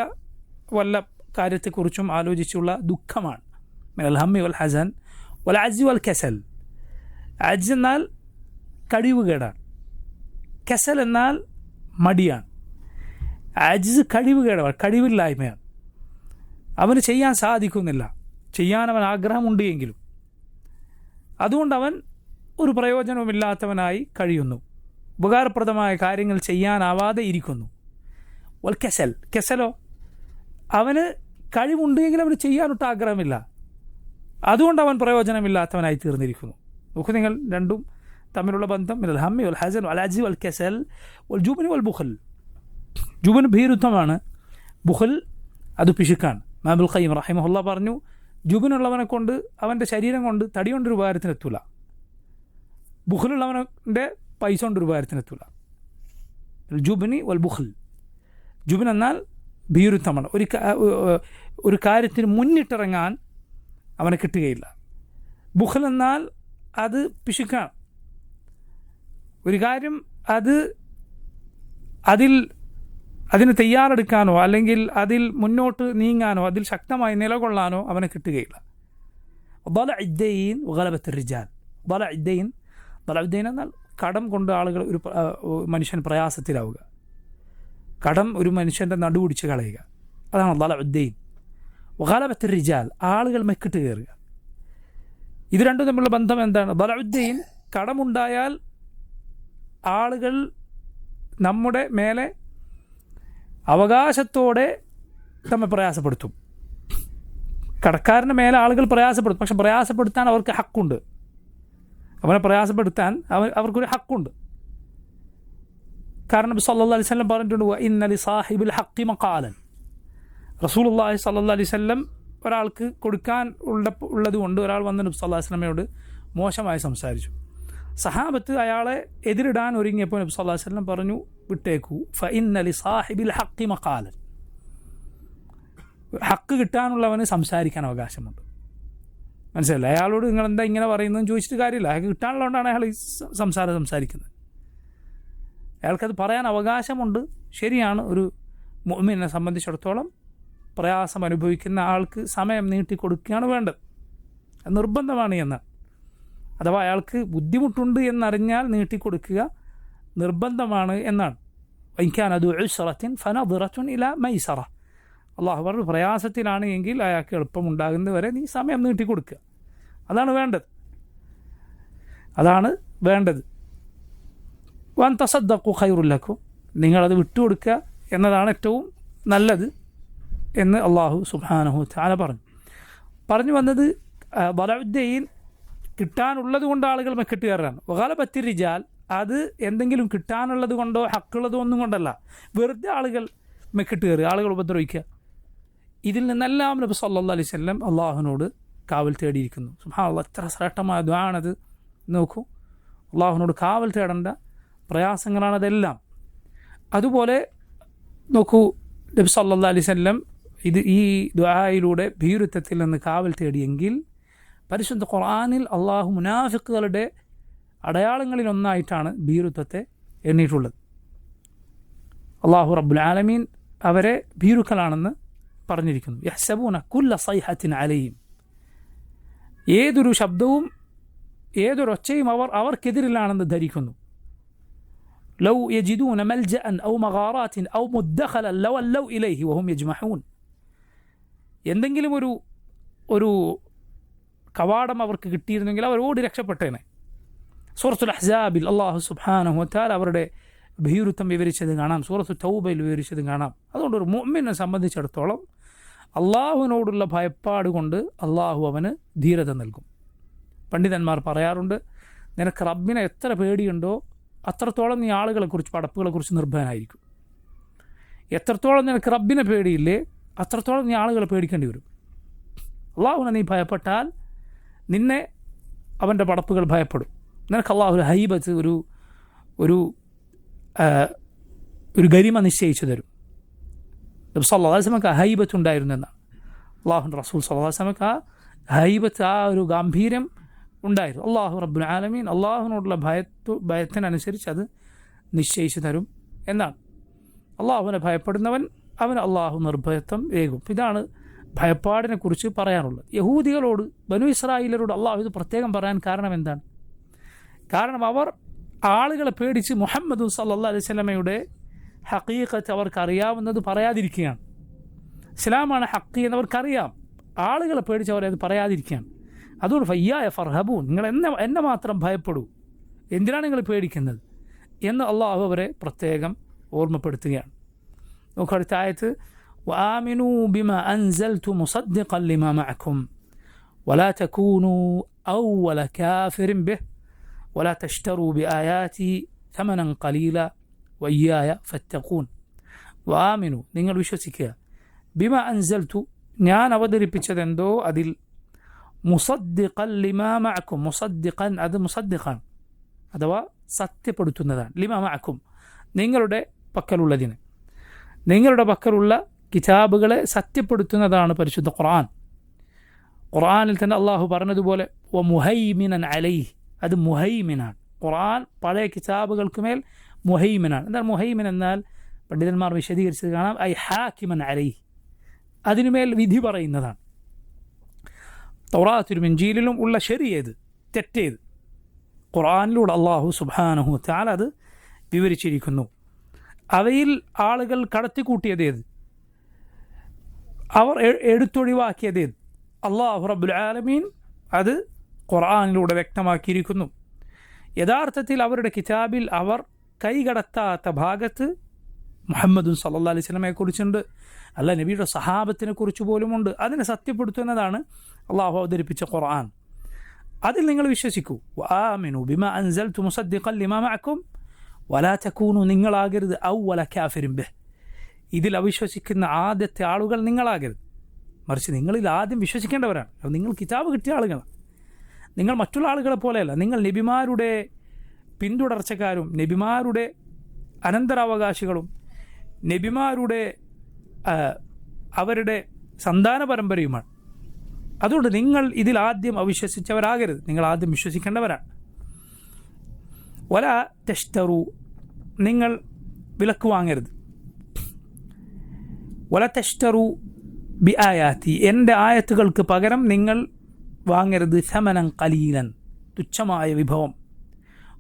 വല്ല കാര്യത്തെക്കുറിച്ചും ആലോചിച്ചുള്ള ദുഃഖമാണ്. മിനൽ ഹമ്മി വൽ ഹസൻ വൽ അജ്സി വൽ കസൽ. അജ്സ് എന്നാൽ കഴിവുകേടാണ്, കസൽ എന്നാൽ മടിയാണ്. അജ്സ് കഴിവുകേടാണ്, കഴിവില്ലായ്മയാണ്. അവന് ചെയ്യാൻ സാധിക്കുന്നില്ല, ചെയ്യാൻ അവൻ ആഗ്രഹമുണ്ട് എങ്കിലും അതുകൊണ്ട് അവൻ ഒരു പ്രയോജനവുമില്ലാത്തവനായി കഴിയുന്നു, ഉപകാരപ്രദമായ കാര്യങ്ങൾ ചെയ്യാനാവാതെ ഇരിക്കുന്നു. വൽ കസൽ, കസലോ അവന് കഴിവുണ്ടെങ്കിൽ അവന് ചെയ്യാനൊട്ട് ആഗ്രഹമില്ല, അതുകൊണ്ട് അവൻ പ്രയോജനമില്ലാത്തവനായി തീർന്നിരിക്കുന്നു. നോക്കൂ നിങ്ങൾ, രണ്ടും തമ്മിലുള്ള ബന്ധം. മിനൽ ഹമ്മി വൽ ഹസൻ വൽ അജ്സി വൽ കസൽ വൽ ജുബ്നി വൽ ബുഖൽ. ജുബ്ൻ ഭീരുത്വമാണ്, ബുഖൽ അത് പിശുക്കാണ്. ഇമാം ഇബ്നുൽ ഖയ്യിം റഹിമഹുല്ലാ പറഞ്ഞു, ജുബ്നുള്ളവനെ കൊണ്ട്, അവൻ്റെ ശരീരം കൊണ്ട് തടി കൊണ്ടൊരു ഉപകാരത്തിനെത്തൂല, ബുഖലുള്ളവൻ്റെ പൈസ കൊണ്ടൊരു ഉപകാരത്തിനെത്തൂല. ജുബ്നി വൽ ബുഖൽ. ജുബ്ൻ എന്നാൽ ഭീരുത്വമാണ്, ഒരു കാര്യത്തിന് മുന്നിട്ടിറങ്ങാൻ അവനെ കിട്ടുകയില്ല. ബുഖൽ എന്നാൽ അത് പിശുക്കാണ്, ഒരു കാര്യം അതിന് തയ്യാറെടുക്കാനോ അല്ലെങ്കിൽ അതിൽ മുന്നോട്ട് നീങ്ങാനോ അതിൽ ശക്തമായി നിലകൊള്ളാനോ അവനെ കിട്ടുകയില്ല. ദലഇദ്ദൈൻ വഗലബത്തി റിജാൽ. ദലഇദ്ദൈൻ എന്നാൽ കടം കൊണ്ട് ആളുകൾ, ഒരു മനുഷ്യൻ പ്രയാസത്തിലാവുക, കടം ഒരു മനുഷ്യൻ്റെ നടുപിടിച്ച് കളയുക, അതാണ് ദലഇദ്ദൈൻ. വഗലബത്തി റിജാൽ, ആളുകൾ മെക്കിട്ട് കയറുക. ഇത് രണ്ടും തമ്മിലുള്ള ബന്ധം എന്താണ്? ദലഉദ്ദൈൻ, കടമുണ്ടായാൽ ആളുകൾ നമ്മുടെ മേലെ അവകാശത്തോടെ നമ്മെ പ്രയാസപ്പെടുത്തും. കടക്കാരൻ്റെ മേലെ ആളുകൾ പ്രയാസപ്പെടുത്തും, പക്ഷെ പ്രയാസപ്പെടുത്താൻ അവർക്ക് ഹക്കുണ്ട്. അവനെ പ്രയാസപ്പെടുത്താൻ അവർക്കൊരു ഹക്കുണ്ട്. കാരണം നബി സല്ലല്ലാഹു അലൈഹി വസല്ലം പറഞ്ഞിട്ടുണ്ട്, ഇന്ന ലി സാഹിബിൽ ഹഖി മഖാലൻ. റസൂലുള്ളാഹി സല്ലല്ലാഹു അലൈഹി വസല്ലം ഒരാൾക്ക് കൊടുക്കാൻ ഉള്ളതുകൊണ്ട് ഒരാൾ വന്ന് നബി സല്ലല്ലാഹു അലൈഹി വസല്ലമയോട് മോശമായി സംസാരിച്ചു. സഹാബത്ത് അയാളെ എതിരിടാൻ ഒരുങ്ങിയപ്പോൾ നബി സല്ലല്ലാഹു അലൈഹി വസല്ലം പറഞ്ഞു, വിട്ടേക്കൂ, ഫഇന്ന ലി സാഹിബിൽ ഹഖി മഖാലൻ. ഹക്ക് കിട്ടാനുള്ളവന് സംസാരിക്കാൻ അവകാശമുണ്ട്. മനസ്സിലല്ല? അയാളോട് നിങ്ങൾ എന്താ ഇങ്ങനെ പറയുന്നതെന്ന് ചോദിച്ചിട്ട് കാര്യമില്ല, അയാൾക്ക് കിട്ടാനുള്ളതുകൊണ്ടാണ് അയാൾ ഈ സംസാരിക്കുന്നത്. അയാൾക്കത് പറയാൻ അവകാശമുണ്ട്. ശരിയാണ്, ഒരു മുഅ്മിനെ സംബന്ധിച്ചിടത്തോളം പ്രയാസം അനുഭവിക്കുന്ന ആൾക്ക് സമയം നീട്ടിക്കൊടുക്കുകയാണ് വേണ്ടത്, നിർബന്ധമാണ് എന്ന്. അഥവാ അയാൾക്ക് ബുദ്ധിമുട്ടുണ്ട് എന്നറിഞ്ഞാൽ നീട്ടിക്കൊടുക്കുക നിർബന്ധമാണ് എന്നാണ്. വൈകാനദു ഉസ്റത്തിൻ ഫനദിറത്തുൻ ഇലാ മൈസറ. അള്ളാഹു പറഞ്ഞു, പ്രയാസത്തിലാണ് എങ്കിൽ അയാൾക്ക് എളുപ്പമുണ്ടാകുന്നത് വരെ നീ സമയം നീട്ടിക്കൊടുക്കുക, അതാണ് വേണ്ടത്. വൻ തസദ്ദഖു ഖൈറുൽ ലക്കും, നിങ്ങളത് വിട്ടുകൊടുക്കുക എന്നതാണ് ഏറ്റവും നല്ലത് എന്ന് അള്ളാഹു സുബ്ഹാനഹു തആല പറഞ്ഞു വന്നത്. ദലഉദ്ദൈൻ കിട്ടാനുള്ളത് കൊണ്ട് ആളുകൾ മെക്കിട്ട് കയറാണ്. വഗലബത്തി റിജാൽ, അത് എന്തെങ്കിലും കിട്ടാനുള്ളത് കൊണ്ടോ ഹക്കുള്ളതോ ഒന്നും കൊണ്ടല്ല, വെറുതെ ആളുകൾ മെക്കിട്ട് കയറുക, ആളുകൾ ഉപദ്രവിക്കുക. ഇതിൽ നിന്നെല്ലാം നബി സല്ലല്ലാഹു അലൈഹി വസല്ലം അള്ളാഹുവിനോട് കാവൽ തേടിയിരിക്കുന്നു. സുബ്ഹാനല്ലാഹ്, എത്ര ശ്രേഷ്ഠമായ ദുആണത്. നോക്കൂ, അള്ളാഹുവിനോട് കാവൽ തേടേണ്ട പ്രയാസങ്ങളാണതെല്ലാം. അതുപോലെ നോക്കൂ, നബി സല്ലല്ലാഹു അലൈഹി വസല്ലം ഈ ദുആയിലൂടെ ഭീരുത്വത്തിൽ നിന്ന് കാവൽ തേടിയെങ്കിൽ പരിശുദ്ധ ഖുർആനിൽ അള്ളാഹു മുനാഫിക്കുകളുടെ അടയാളങ്ങളിലൊന്നായിട്ടാണ് ഭീരുത്വത്തെ എണ്ണിയിട്ടുള്ളത്. അള്ളാഹു റബ്ബുൽ ആലമീൻ അവരെ ഭീരുക്കളാണെന്ന് പറഞ്ഞിരിക്കുന്നു. യഹ്സബൂന കുല്ല സൈഹത്തിൻ അലൈഹിം, ഏതൊരു ശബ്ദവും ഏതൊരൊച്ചയും അവർക്കെതിരിലാണെന്ന് ധരിക്കുന്നു. ലൗ യജിദൂന മൽജഅൻ ഔ മഗാറാത്തിൻ ഔ മുദ്ദഖലൻ ലവല്ലൗ ഇലൈഹി വഹും യജ്മഊൻ, എന്തെങ്കിലും ഒരു കവാടം അവർക്ക് കിട്ടിയിരുന്നെങ്കിൽ അവർ ഓടി രക്ഷപ്പെട്ടേനെ. സൂറത്തുൽ അഹ്സാബിൽ അല്ലാഹു സുബ്ഹാനഹു വതആല അവരുടെ ഭീരുത്വം വിവരിച്ചത് കാണാം, സൂറത്തു തൗബയിൽ വിവരിച്ചത് കാണാം. അതുകൊണ്ട് ഒരു മുഅ്മിനെ സംബന്ധിച്ചിടത്തോളം അള്ളാഹുവിനോടുള്ള ഭയപ്പാട് കൊണ്ട് അള്ളാഹു അവന് ധീരത നൽകും. പണ്ഡിതന്മാർ പറയാറുണ്ട്, നിനക്ക് റബ്ബിനെ എത്ര പേടിയുണ്ടോ അത്രത്തോളം നീ ആളുകളെക്കുറിച്ച് പടപ്പുകളെക്കുറിച്ച് നിർഭയനായിരിക്കും. എത്രത്തോളം നിനക്ക് റബ്ബിനെ പേടിയില്ലേ അത്രത്തോളം നീ ആളുകളെ പേടിക്കേണ്ടി വരും. അള്ളാഹുവിനെ നീ ഭയപ്പെട്ടാൽ നിന്നെ അവൻ്റെ പടപ്പുകൾ ഭയപ്പെടും. നിനക്ക് അള്ളാഹു ഹൈബത്ത് ഒരു ഗരിമ നിശ്ചയിച്ചു തരും. നബി സല്ലല്ലാഹു അലൈഹി വസല്ലമക്ക് ഹൈബത്ത് ഉണ്ടായിരുന്നെന്നാണ്. അള്ളാഹുവിൻ്റെ റസൂൽ സല്ലല്ലാഹു അലൈഹി വസല്ലമക്ക് ഹൈബത്ത്, ഒരു ഗാംഭീര്യം ഉണ്ടായിരുന്നു. അള്ളാഹു റബ്ബുൽ ആലമീൻ അള്ളാഹുവിനോടുള്ള ഭയത്തിനനുസരിച്ച് അത് നിശ്ചയിച്ചു തരും എന്നാണ്. അള്ളാഹുവിനെ ഭയപ്പെടുന്നവൻ അവന് അള്ളാഹു നിർഭയത്വം ഏകും. ഇതാണ് ഭയപ്പാടിനെ കുറിച്ച് പറയാനുള്ളത്. യഹൂദികളോട്, ബനു ഇസ്രായേലരോട് അള്ളാഹു ഇത് പ്രത്യേകം പറയാൻ കാരണം എന്താണ്? കാരണം അവർ ആളുകളെ പേടിച്ച് മുഹമ്മദ് സല്ലല്ലാഹു അലൈഹി വസല്ലമയുടെ ഹഖീഖത്ത് അവർക്കറിയാവുന്നത് പറയാതിരിക്കുകയാണ്. ഇസ്ലാമാണ് ഹഖ് എന്നവർക്കറിയാം, ആളുകളെ പേടിച്ച് അവരത് പറയാതിരിക്കുകയാണ്. അതുകൊണ്ട് ഫയ്യായ ഫർഹബൂൻ, നിങ്ങൾ എന്നെ മാത്രം ഭയപ്പെടൂ, എന്തിനാണ് നിങ്ങൾ പേടിക്കുന്നത് എന്ന് അള്ളാഹു അവരെ പ്രത്യേകം ഓർമ്മപ്പെടുത്തുകയാണ്. നോക്കൂ അടുത്ത ആയത്ത്, വആമിനൂ ബിമാ അൻസൽതു മുസദ്ദിഖൻ ലിമാ മഅക്കും വലാ തകൂനൂ അവ്വല കാഫിറിൻ ബിഹി വലാ തശ്തറൂ ബിആയാതി തമനൻ ഖലീല വയ്യായ ഫത്തഖൂൻ. വആമിനൂ, നിങ്ങൾ വിശ്വസിക്കുക, ബിമാ അൻസൽതു, ഞാൻ അവതരിപ്പിച്ചതെന്തോ അതിൽ, മുസദ്ദിഖൻ ലിമാ മഅക്കും, മുസദ്ദിഖൻ അത് മുസദ്ദിഖാണ് അഥവാ സത്യപ്പെടുത്തുന്നതാണ്, ലിമാ മഅക്കും നിങ്ങളുടെ പക്കലുള്ളതിന്, നിങ്ങളുടെ പക്കലുള്ള കിതാബുകളെ സത്യപ്പെടുത്തുന്നതാണ് പരിശുദ്ധ ഖുർആൻ. ഖുർആനിൽ തന്നെ അള്ളാഹു പറഞ്ഞതുപോലെ വ മുഹൈമിനൻ അലൈഹി, അത് മുഹൈമിനാണ്. ഖുർആൻ പഴയ കിതാബുകൾക്ക് മേൽ മുഹൈമിനാണ്. എന്നാൽ മുഹൈമിൻ എന്നാൽ പണ്ഡിതന്മാർ വിശദീകരിച്ചത് കാണാം, ഐ ഹാക്കിമൻ അലൈഹി, അതിനുമേൽ വിധി പറയുന്നതാണ്. തൗറാത്തിലും ഇൻജീലിലും ഉള്ള ശരിയേത് തെറ്റേത് ഖുർആനിലൂടെ അള്ളാഹു സുബ്ഹാനഹു വതആല അത് വിവരിച്ചിരിക്കുന്നു. അവയിൽ ആളുകൾ കടത്തിക്കൂട്ടിയതേത്, അവർ എടുത്തൊഴിവാക്കിയതേത്, അള്ളാഹു റബ്ബുൽ ആലമീൻ അത് ഖുർആനിലൂടെ വ്യക്തമാക്കിയിരിക്കുന്നു. യഥാർത്ഥത്തിൽ അവരുടെ കിതാബിൽ അവർ കൈകടത്താത്ത ഭാഗത്ത് മുഹമ്മദ് സല്ലല്ലാഹു അലൈഹി വസല്ലമയെക്കുറിച്ചുണ്ട്, അല്ല നബിയുടെ സഹാബത്തിനെ കുറിച്ച് പോലുമുണ്ട്. അതിനെ സത്യപ്പെടുത്തുന്നതാണ് അള്ളാഹു അവതരിപ്പിച്ച ഖുർആൻ. അതിൽ നിങ്ങൾ വിശ്വസിക്കൂ. വആമിനൂ ബിമാ അൻസൽതു മുസദ്ദിഖൻ ലിമാ മഅക്കും വലാ തകൂനൂ, നിങ്ങളാകരുത് അവ്വല കാഫിറിൻ ബിഹി, ഇതിൽ അവിശ്വസിക്കുന്ന ആദ്യത്തെ ആളുകൾ നിങ്ങളാകരുത്, മറിച്ച് നിങ്ങളിൽ ആദ്യം വിശ്വസിക്കേണ്ടവരാണ്. നിങ്ങൾ കിതാബ് കിട്ടിയ ആളുകളാണ്, നിങ്ങൾ മറ്റുള്ള ആളുകളെ പോലെയല്ല. നിങ്ങൾ നബിമാരുടെ പിന്തുടർച്ചക്കാരും നബിമാരുടെ അനന്തരാവകാശികളും നബിമാരുടെ അവരുടെ സന്താന പരമ്പരയുമാണ്. അതുകൊണ്ട് നിങ്ങൾ ഇതിൽ ആദ്യം അവിശ്വസിച്ചവരാകരുത്, നിങ്ങൾ ആദ്യം വിശ്വസിക്കേണ്ടവരാണ്. വല തശ്തറു, നിങ്ങൾ വിലക്ക് വാങ്ങരുത്. വല തശ്തറു ബി ആയാത്തി, എൻ്റെ ആയത്തുകൾക്ക് പകരം നിങ്ങൾ വാങ്ങരുത് സമനൻ ഖലീലൻ, തുച്ഛമായ വിഭവം.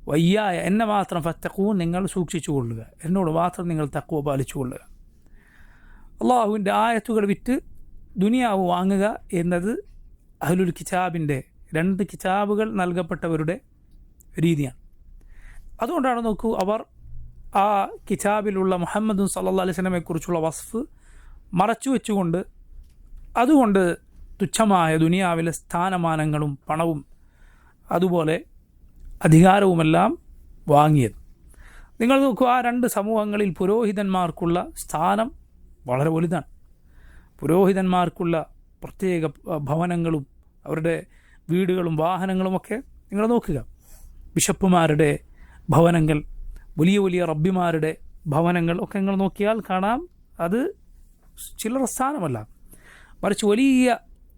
വയ്യായ, എന്നെ മാത്രം ഫത്തഖൂൻ, നിങ്ങൾ സൂക്ഷിച്ചു കൊള്ളുക, എന്നോട് മാത്രം നിങ്ങൾ തഖ്വ പാലിച്ചു കൊള്ളുക. അള്ളാഹുവിൻ്റെ ആയത്തുകൾ വിറ്റ് ദുനിയാവ് വാങ്ങുക എന്നത് അഹ്ലുൽ കിതാബിൻ്റെ 2 കിതാബുകൾ നൽകപ്പെട്ടവരുടെ രീതിയാണ്. അതുകൊണ്ടാണ് നോക്കൂ, അവർ ആ കിതാബിലുള്ള മുഹമ്മദ് സല്ലല്ലാഹു അലൈഹി വസല്ലമയെക്കുറിച്ചുള്ള വസ്ഫ് മറച്ചു വെച്ചുകൊണ്ട് അതുകൊണ്ട് തുച്ഛമായ ദുനിയാവിലെ സ്ഥാനമാനങ്ങളും പണവും അതുപോലെ അധികാരവുമെല്ലാം വാങ്ങിയത്. നിങ്ങൾ നോക്കൂ, ആ 2 സമൂഹങ്ങളിൽ പുരോഹിതന്മാർക്കുള്ള സ്ഥാനം വളരെ വലുതാണ്. പുരോഹിതന്മാർക്കുള്ള പ്രത്യേക ഭവനങ്ങളും അവരുടെ വീടുകളും വാഹനങ്ങളുമൊക്കെ നിങ്ങൾ നോക്കുക. ബിഷപ്പുമാരുടെ ഭവനങ്ങൾ, വലിയ വലിയ റബ്ബിമാരുടെ ഭവനങ്ങൾ ഒക്കെ നിങ്ങൾ നോക്കിയാൽ കാണാം, അത് ചില്ലറ സ്ഥാനമല്ല, മറിച്ച് വലിയ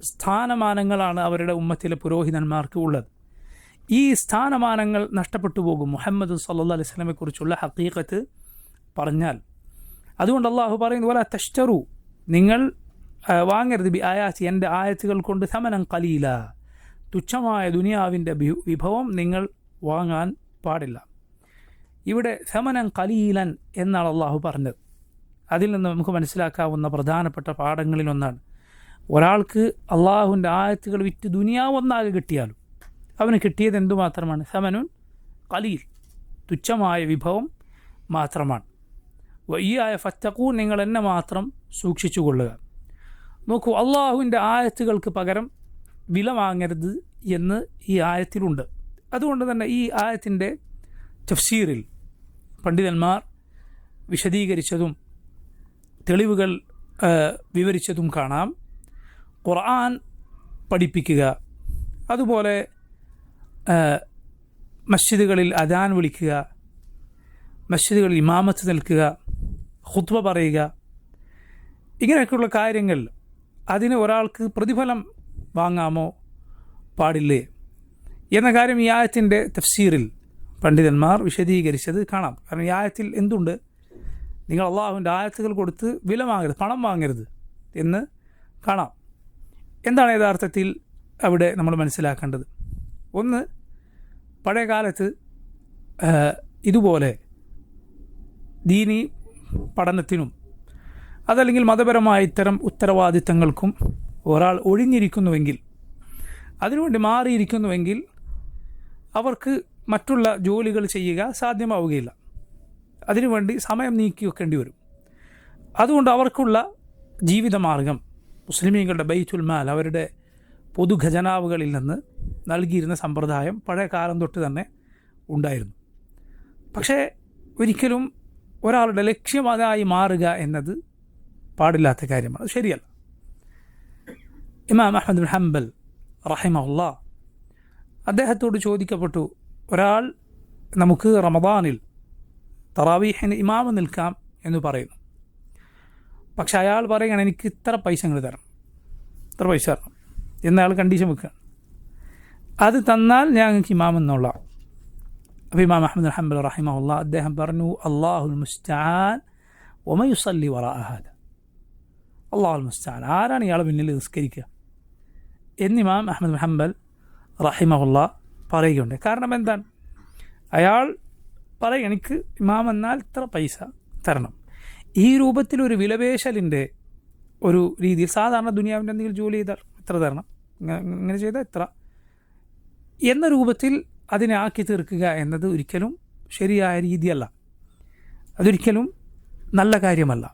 സ്ഥാനമാനങ്ങളാണ് അവരുടെ ഉമ്മത്തിലെ പുരോഹിതന്മാർക്ക് ഉള്ളത്. ഈ സ്ഥാനമാനങ്ങൾ നഷ്ടപ്പെട്ടു പോകും. മുഹമ്മദ് സല്ലല്ലാഹു അലൈഹി വസല്ലമയെക്കുറിച്ചുള്ള ഹഖീഖത്ത് പറഞ്ഞാൽ അതുകൊണ്ട് അള്ളാഹു പറയുന്നത് വല തഷ്തറു, നിങ്ങൾ വാങ്ങരുത് ബി ആയാത്തി, എൻ്റെ ആയത്തുകൾ കൊണ്ട് സമനം ഖലീല, തുച്ഛമായ ദുനിയാവിൻ്റെ വിഭവം നിങ്ങൾ വാങ്ങാൻ പാടില്ല. ഇവിടെ സമനം ഖലീലൻ എന്നാണ് അള്ളാഹു പറഞ്ഞത്. അതിൽ നിന്ന് നമുക്ക് മനസ്സിലാക്കാവുന്ന പ്രധാനപ്പെട്ട പാഠങ്ങളിലൊന്നാണ്, ഒരാൾക്ക് അള്ളാഹുവിൻ്റെ ആയത്തുകൾ വിറ്റ് ദുനിയാവ് ഒന്നാകെ കിട്ടിയാലും അവന് കിട്ടിയത് എന്തുമാത്രമാണ്? സമനുൻ ഖലീൽ, തുച്ഛമായ വിഭവം മാത്രമാണ്. ഈ ആയ ഫത്തഖൂ, നിങ്ങൾ എന്നെ മാത്രം സൂക്ഷിച്ചു കൊള്ളുക. നോക്കൂ, അള്ളാഹുവിൻ്റെ ആയത്തുകൾക്ക് പകരം വില വാങ്ങരുത് എന്ന് ഈ ആയത്തിലുണ്ട്. അതുകൊണ്ട് തന്നെ ഈ ആയത്തിൻ്റെ തഫ്സീറിൽ പണ്ഡിതന്മാർ വിശദീകരിച്ചതും തെളിവുകൾ വിവരിച്ചതും കാണാം. ഖുർആൻ പഠിപ്പിക്കുക, അതുപോലെ മസ്ജിദുകളിൽ അദാൻ വിളിക്കുക, മസ്ജിദുകളിൽ ഇമാമത്ത് നിൽക്കുക, ഖുത്ബ പറയുക, ഇങ്ങനെയൊക്കെയുള്ള കാര്യങ്ങൾ അതിന് ഒരാൾക്ക് പ്രതിഫലം വാങ്ങാമോ പാടില്ലേ എന്ന കാര്യം ഈ ആയത്തിൻ്റെ തഫ്സീറിൽ പണ്ഡിതന്മാർ വിശദീകരിച്ചത് കാണാം. കാരണം ഈ ആയത്തിൽ എന്തുണ്ട്? നിങ്ങൾ അള്ളാഹുവിൻ്റെ ആയത്തുകൾ കൊടുത്ത് വില വാങ്ങരുത്, പണം വാങ്ങരുത് എന്ന് കാണാം. എന്താണ് യഥാർത്ഥത്തിൽ അവിടെ നമ്മൾ മനസ്സിലാക്കേണ്ടത്? ഒന്ന്, പഴയ കാലത്ത് ഇതുപോലെ ദീനി പഠനത്തിനും അതല്ലെങ്കിൽ മതപരമായ ഇത്തരം ഉത്തരവാദിത്തങ്ങൾക്കും ഒരാൾ ഒഴിഞ്ഞിരിക്കുന്നുവെങ്കിൽ, അതിനുവേണ്ടി മാറിയിരിക്കുന്നുവെങ്കിൽ അവർക്ക് മറ്റുള്ള ജോലികൾ ചെയ്യുക സാധ്യമാവുകയില്ല. അതിനുവേണ്ടി സമയം നീക്കി വെക്കേണ്ടി വരും. അതുകൊണ്ട് അവർക്കുള്ള ജീവിതമാർഗം മുസ്ലിമീങ്ങളുടെ ബൈത്തുൽ മാൽ, അവരുടെ പൊതു ഖജനാവുകളിൽ നിന്ന് നൽകിയിരുന്ന സമ്പ്രദായം പഴയ കാലം തൊട്ട് തന്നെ ഉണ്ടായിരുന്നു. പക്ഷേ ഒരിക്കലും ഒരാളുടെ ലക്ഷ്യം അതായി മാറുക എന്നത് പാടില്ലാത്ത കാര്യമാണ്, അത് ശരിയല്ല. ഇമാം അഹ്മദ് ബിൻ ഹംബൽ റഹിമഹുല്ലാ, അദ്ദേഹത്തോട് ചോദിക്കപ്പെട്ടു, ഒരാൾ നമുക്ക് റമദാനിൽ തറാവീഹിന് ഇമാമ് നിൽക്കാം എന്ന് പറയുന്നു. പക്ഷെ അയാൾ പറയുകയാണ്, എനിക്ക് ഇത്ര പൈസ നിങ്ങൾ തരണം, ഇത്ര പൈസ തരണം എന്നയാൾ കണ്ടീഷൻ വെക്കുകയാണ്. അത് തന്നാൽ ഞങ്ങൾക്ക് ഇമാം എന്നുള്ള. അപ്പോൾ ഇമാം അഹ്മദ് ബിൻ ഹംബൽ റഹിമഹുല്ലാ അദ്ദേഹം പറഞ്ഞു, അല്ലാഹുൽ മുസ്തആൻ വമൻ യുസല്ലി വറാഅ ഹാദാ, അല്ലാഹുൽ മുസ്തആൻ, ആരാണ് ഇയാൾ പിന്നിൽ നിസ്കരിക്കുക എന്ന് ഇമാം അഹ്മദ് ബിൻ ഹംബൽ റഹിമഹുല്ലാ പറയുകയുണ്ട്. കാരണം എന്താണ്? അയാൾ പറയും, എനിക്ക് ഇമാം എന്നാൽ ഇത്ര പൈസ തരണം. ഈ രൂപത്തിലൊരു വിലപേശലിൻ്റെ ഒരു രീതിയിൽ സാധാരണ ദുനിയാവിൻ്റെ എന്തെങ്കിലും ജോലി ചെയ്താൽ ഇത്ര തരണം, ഇങ്ങനെ ചെയ്താൽ ഇത്ര എന്ന രൂപത്തിൽ അതിനെ ആക്കി തീർക്കുക എന്നത് ഒരിക്കലും ശരിയായ രീതിയല്ല, അതൊരിക്കലും നല്ല കാര്യമല്ല.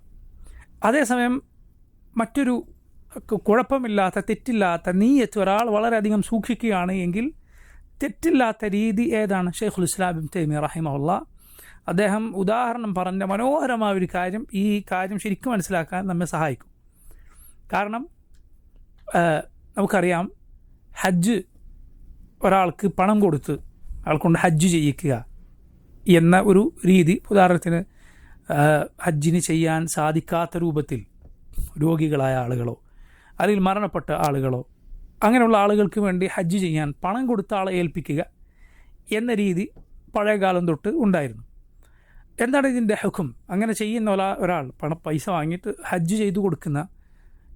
അതേസമയം മറ്റൊരു കുഴപ്പമില്ലാത്ത തെറ്റില്ലാത്ത നീയത്ത് ഒരാൾ വളരെയധികം സൂക്ഷിക്കുകയാണ് എങ്കിൽ തെറ്റില്ലാത്ത രീതി ഏതാണ്? ഷെയ്ഖുൽ ഇസ്ലാം ഇബ്നു തൈമിയ്യ റഹിമഹുല്ലാ അദ്ദേഹം ഉദാഹരണം പറഞ്ഞ മനോഹരമായ ഒരു കാര്യം ഈ കാര്യം ശരിക്കും മനസ്സിലാക്കാൻ നമ്മെ സഹായിക്കും. കാരണം നമുക്കറിയാം, ഹജ്ജ് ഒരാൾക്ക് പണം കൊടുത്ത് അയാൾക്കൊണ്ട് ഹജ്ജ് ചെയ്യിക്കുക എന്ന ഒരു രീതി, ഉദാഹരണത്തിന് ഹജ്ജിന് ചെയ്യാൻ സാധിക്കാത്ത രൂപത്തിൽ രോഗികളായ ആളുകളോ അല്ലെങ്കിൽ മരണപ്പെട്ട ആളുകളോ അങ്ങനെയുള്ള ആളുകൾക്ക് വേണ്ടി ഹജ്ജ് ചെയ്യാൻ പണം കൊടുത്ത ആളെ ഏൽപ്പിക്കുക എന്ന രീതി പഴയകാലം തൊട്ട് ഉണ്ടായിരുന്നു. എന്താണ് ഇതിൻ്റെ ഹുക്കും? അങ്ങനെ ചെയ്യുന്ന ഒരാൾ പൈസ വാങ്ങിയിട്ട് ഹജ്ജ് ചെയ്തു കൊടുക്കുന്ന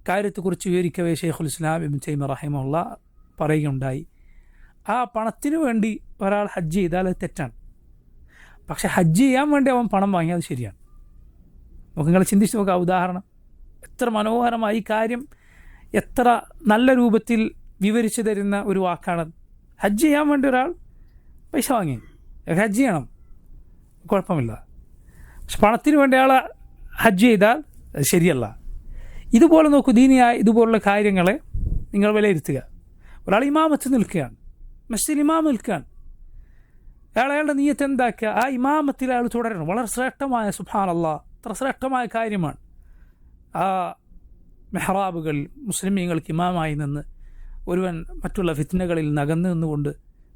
കാര്യത്തെക്കുറിച്ച് വിവരിക്കവേ ഷെയ്ഖുൽ ഇസ്ലാം ഇബ്നു തൈമിയ്യ റഹിമഹുല്ലാ പറയുകയുണ്ടായി, ആ പണത്തിന് വേണ്ടി ഒരാൾ ഹജ്ജ് ചെയ്താൽ അത് തെറ്റാണ്. പക്ഷെ ഹജ്ജ് ചെയ്യാൻ വേണ്ടി അവൻ പണം വാങ്ങിയത് ശരിയാണ്. നമുക്ക് നിങ്ങൾ ചിന്തിച്ച് നോക്കുക, ഉദാഹരണം എത്ര മനോഹരമായി ഈ കാര്യം എത്ര നല്ല രൂപത്തിൽ വിവരിച്ചു തരുന്ന ഒരു വാക്കാണ്. ഹജ്ജ് ചെയ്യാൻ വേണ്ടി ഒരാൾ പൈസ വാങ്ങി, ഹജ്ജ് ചെയ്യണം, കുഴപ്പമില്ല. പക്ഷെ പണത്തിന് വേണ്ടി ആൾ ഹജ്ജ് ചെയ്താൽ അത് ശരിയല്ല. ഇതുപോലെ നോക്കൂ, ദീനിയായ ഇതുപോലുള്ള കാര്യങ്ങളെ നിങ്ങൾ വിലയിരുത്തുക. ഒരാൾ ഇമാമത്ത് നിൽക്കുകയാണ്, മസ്ജിദിൽ ഇമാം നിൽക്കുകയാണ്, അയാളുടെ നീയത്ത് എന്താക്കുക? ആ ഇമാമത്തിൽ അയാൾ തുടരണം. വളരെ ശ്രേഷ്ഠമായ, സുബ്ഹാനല്ലാഹ്, അത്ര ശ്രേഷ്ഠമായ കാര്യമാണ്. ആ മെഹ്റാബുകൾ മുസ്ലിമീങ്ങൾക്ക് ഇമാമായി നിന്ന് ഒരുവൻ മറ്റുള്ള ഫിത്നകളിൽ നകന്നു നിന്നുകൊണ്ട്,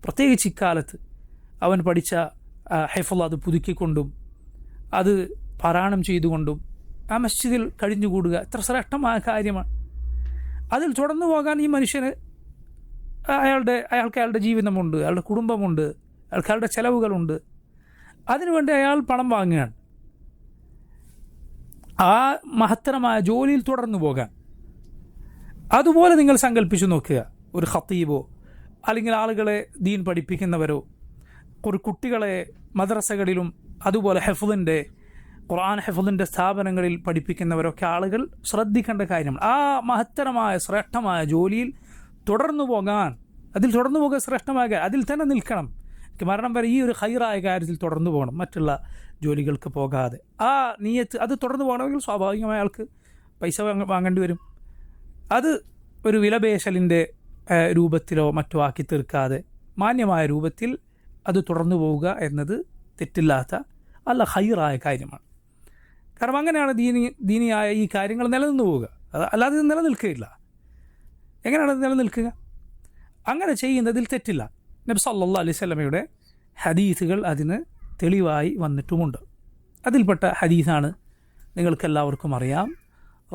പ്രത്യേകിച്ച് ഇക്കാലത്ത് അവൻ പഠിച്ച ഹൈഫുള്ള അത് പുതുക്കിക്കൊണ്ടും അത് പാരായണം ചെയ്തുകൊണ്ടും ആ മസ്ജിദിൽ കഴിഞ്ഞുകൂടുക എത്ര ശ്രേഷ്ഠമായ കാര്യമാണ്. അതിൽ തുടർന്നു പോകാൻ ഈ മനുഷ്യന് അയാൾക്ക് അയാളുടെ ജീവിതമുണ്ട്, അയാളുടെ കുടുംബമുണ്ട്, അയാളുടെ ചിലവുകളുണ്ട്. അതിനുവേണ്ടി അയാൾ പണം വാങ്ങുകയാണ്. ആ മഹത്തരമായ ജോലിയിൽ തുടർന്നു പോകാൻ. അതുപോലെ നിങ്ങൾ സങ്കല്പിച്ചു നോക്കുക, ഒരു ഖത്തീബോ അല്ലെങ്കിൽ ആളുകളെ ദീൻ പഠിപ്പിക്കുന്നവരോ ഒരു കുട്ടികളെ മദ്രസകളിലും അതുപോലെ ഖുർആൻ ഹിഫ്ളിൻ്റെ സ്ഥാപനങ്ങളിൽ പഠിപ്പിക്കുന്നവരൊക്കെ ആളുകൾ ശ്രദ്ധിക്കേണ്ട കാര്യമാണ്. ആ മഹത്തരമായ ശ്രേഷ്ഠമായ ജോലിയിൽ തുടർന്നു പോകാൻ, അതിൽ തുടർന്നു പോകാൻ ശ്രേഷ്ഠമായ അതിൽ തന്നെ നിൽക്കണം. മരണം വരെ ഈ ഒരു ഖൈറായ കാര്യത്തിൽ തുടർന്നു പോകണം, മറ്റുള്ള ജോലികൾക്ക് പോകാതെ. ആ നിയത്ത് അത് തുടർന്നു പോകണമെങ്കിൽ സ്വാഭാവികമായ ആൾക്ക് പൈസ വാങ്ങേണ്ടി വരും. അത് ഒരു വിലപേശലിൻ്റെ രൂപത്തിലോ മറ്റോ ആക്കി തീർക്കാതെ മാന്യമായ രൂപത്തിൽ അത് തുടർന്നു പോവുക എന്നത് തെറ്റില്ലാത്ത അല്ല ഖൈറായ കാര്യമാണ്. കാരണം അങ്ങനെയാണ് ദീനിയായ ഈ കാര്യങ്ങൾ നിലനിന്നു പോവുക. അല്ലാതെ ഇത് നിലനിൽക്കുകയില്ല. എങ്ങനെയാണ് അത് നിലനിൽക്കുക? അങ്ങനെ ചെയ്യുന്നതിൽ തെറ്റില്ല. നബി സല്ലല്ലാഹു അലൈഹി വസല്ലമയുടെ ഹദീസുകൾ അതിന് തെളിവായി വന്നിട്ടുമുണ്ട്. അതിൽപ്പെട്ട ഹദീസാണ് നിങ്ങൾക്കെല്ലാവർക്കും അറിയാം.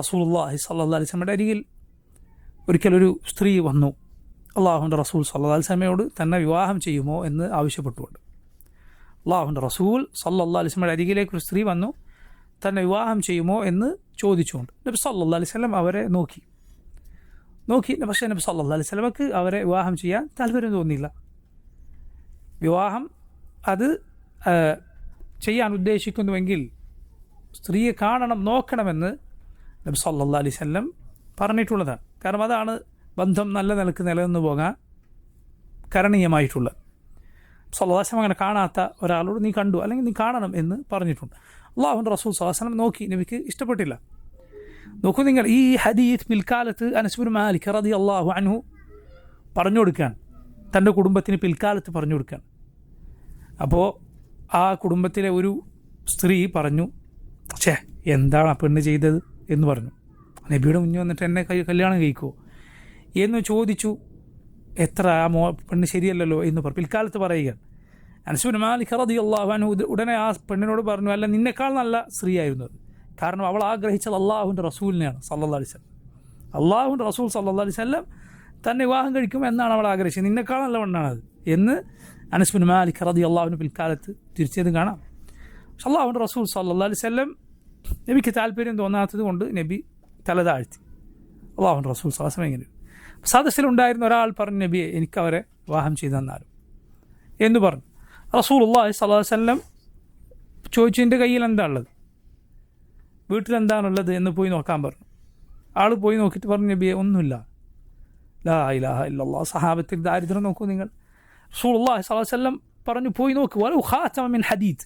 റസൂലുള്ളാഹി സ്വല്ലല്ലാഹു അലൈഹി വസല്ലമയുടെ അരികിൽ ഒരിക്കലൊരു സ്ത്രീ വന്നു. അള്ളാഹുവിൻ്റെ റസൂൽ സ്വല്ലല്ലാഹു അലൈഹി വസല്ലമയോട് തന്നെ വിവാഹം ചെയ്യുമോ എന്ന് ആവശ്യപ്പെട്ടുകൊണ്ട്. അള്ളാഹുവിൻ്റെ റസൂൽ സ്വല്ലല്ലാഹു അലൈഹി വസല്ലമയുടെ അരികിലേക്ക് ഒരു സ്ത്രീ വന്നു, തന്നെ വിവാഹം ചെയ്യുമോ എന്ന് ചോദിച്ചുകൊണ്ട്. നബി സല്ലല്ലാഹു അലൈഹി വസല്ലം അവരെ നോക്കി. പക്ഷേ നബി സല്ലല്ലാഹു അലൈഹി വസല്ലമക്ക് അവരെ വിവാഹം ചെയ്യാൻ താല്പര്യം തോന്നിയില്ല. വിവാഹം അത് ചെയ്യാൻ ഉദ്ദേശിക്കുന്നുവെങ്കിൽ സ്ത്രീയെ കാണണം, നോക്കണമെന്ന് നബി സല്ലല്ലാഹു അലൈഹി വസല്ലം പറഞ്ഞിട്ടുള്ളതാണ്. കാരണം അതാണ് ബന്ധം നല്ല നിലക്ക് നിലനിന്ന് പോകാൻ കരണീയമായിട്ടുള്ളത്. സല്ലല്ലാഹു അലൈഹി വസല്ലം അങ്ങനെ കാണാത്ത ഒരാളോട് നീ കണ്ടു അല്ലെങ്കിൽ നീ കാണണം എന്ന് പറഞ്ഞിട്ടുണ്ട്. അള്ളാഹുവിൻ്റെ റസൂൽ സല്ലല്ലാഹു അലൈഹി വസല്ലം നോക്കി, നബിക്ക് ഇഷ്ടപ്പെട്ടില്ല. നോക്കൂ നിങ്ങൾ, ഈ ഹദീസ് പിൽക്കാലത്ത് അനസ് ബിൻ മാലിക് റളിയല്ലാഹു അൻഹു പറഞ്ഞു കൊടുക്കുകയാണ്, തൻ്റെ കുടുംബത്തിന് പിൽക്കാലത്ത് പറഞ്ഞു കൊടുക്കുകയാണ്. അപ്പോൾ ആ കുടുംബത്തിലെ ഒരു സ്ത്രീ പറഞ്ഞു, എന്താണ് ആ പെണ്ണ് ചെയ്തത് എന്ന് പറഞ്ഞു. നബിയുടെ മുന്നിൽ വന്നിട്ട് എന്നെ കല്യാണം കഴിക്കുമോ എന്ന് ചോദിച്ചു. എത്ര പെണ്ണ് ശരിയല്ലല്ലോ എന്ന് പറഞ്ഞു പിൽക്കാലത്ത് പറയുകയാണ്. അനസ് ബിൻ മാലിക് റളിയല്ലാഹു അൻഹു ഉടനെ ആ പെണ്ണിനോട് പറഞ്ഞു, അല്ല, നിന്നെക്കാൾ നല്ല സ്ത്രീ ആയിരുന്നു അത്. കാരണം അവൾ ആഗ്രഹിച്ചത് അള്ളാഹുവിൻ്റെ റസൂലിനെയാണ് സല്ലല്ലാഹു അലൈഹി വസല്ലം. അള്ളാഹുവിൻ്റെ റസൂൽ സല്ലല്ലാഹു അലൈഹി വസല്ലം തന്നെ വിവാഹം കഴിക്കും എന്നാണ് അവൾ ആഗ്രഹിച്ചത്. നിന്നെക്കാൾ നല്ല പെണ്ണാണത് എന്ന് അനസ് ബിൻ മാലിക് റളിയല്ലാഹു അൻഹു പിൽക്കാലത്ത് തിരിച്ചത് കാണാം. പക്ഷെ അള്ളാഹുവിൻ്റെ റസൂൽ സല്ലല്ലാഹു അലൈഹി വസല്ലം നബിക്ക് താല്പര്യം തോന്നാത്തത് കൊണ്ട് നബി തല താഴ്ത്തി. അള്ളാഹുവിൻ്റെ റസൂൽ സല്ലല്ലാഹു അലൈഹി വസല്ലം എങ്ങനെ സദസ്സിലുണ്ടായിരുന്ന ഒരാൾ പറഞ്ഞു, നബിയെ എനിക്കവരെ വിവാഹം ചെയ്തു തന്നാലും എന്ന് പറഞ്ഞു. റസൂലുള്ളാഹി സ്വല്ലല്ലാഹു അലൈഹി വസല്ലം ചോദിച്ചു, എൻ്റെ കയ്യിൽ എന്താ ഉള്ളത്, വീട്ടിലെന്താണുള്ളത് എന്ന് പോയി നോക്കാൻ പറഞ്ഞു. ആൾ പോയി നോക്കിയിട്ട് പറഞ്ഞു, നബിയെ ഒന്നുമില്ല. ലാ ഇലാഹ ഇല്ലല്ലാഹ്. സഹാബത്തിൽ ദാരിദ്ര്യം നോക്കൂ നിങ്ങൾ. റസൂലുള്ളാഹി സ്വല്ലല്ലാഹു അലൈഹി വസല്ലം പറഞ്ഞു, പോയി നോക്ക്, വലൗ ഖാതമ മിൻ ഹദീദ്,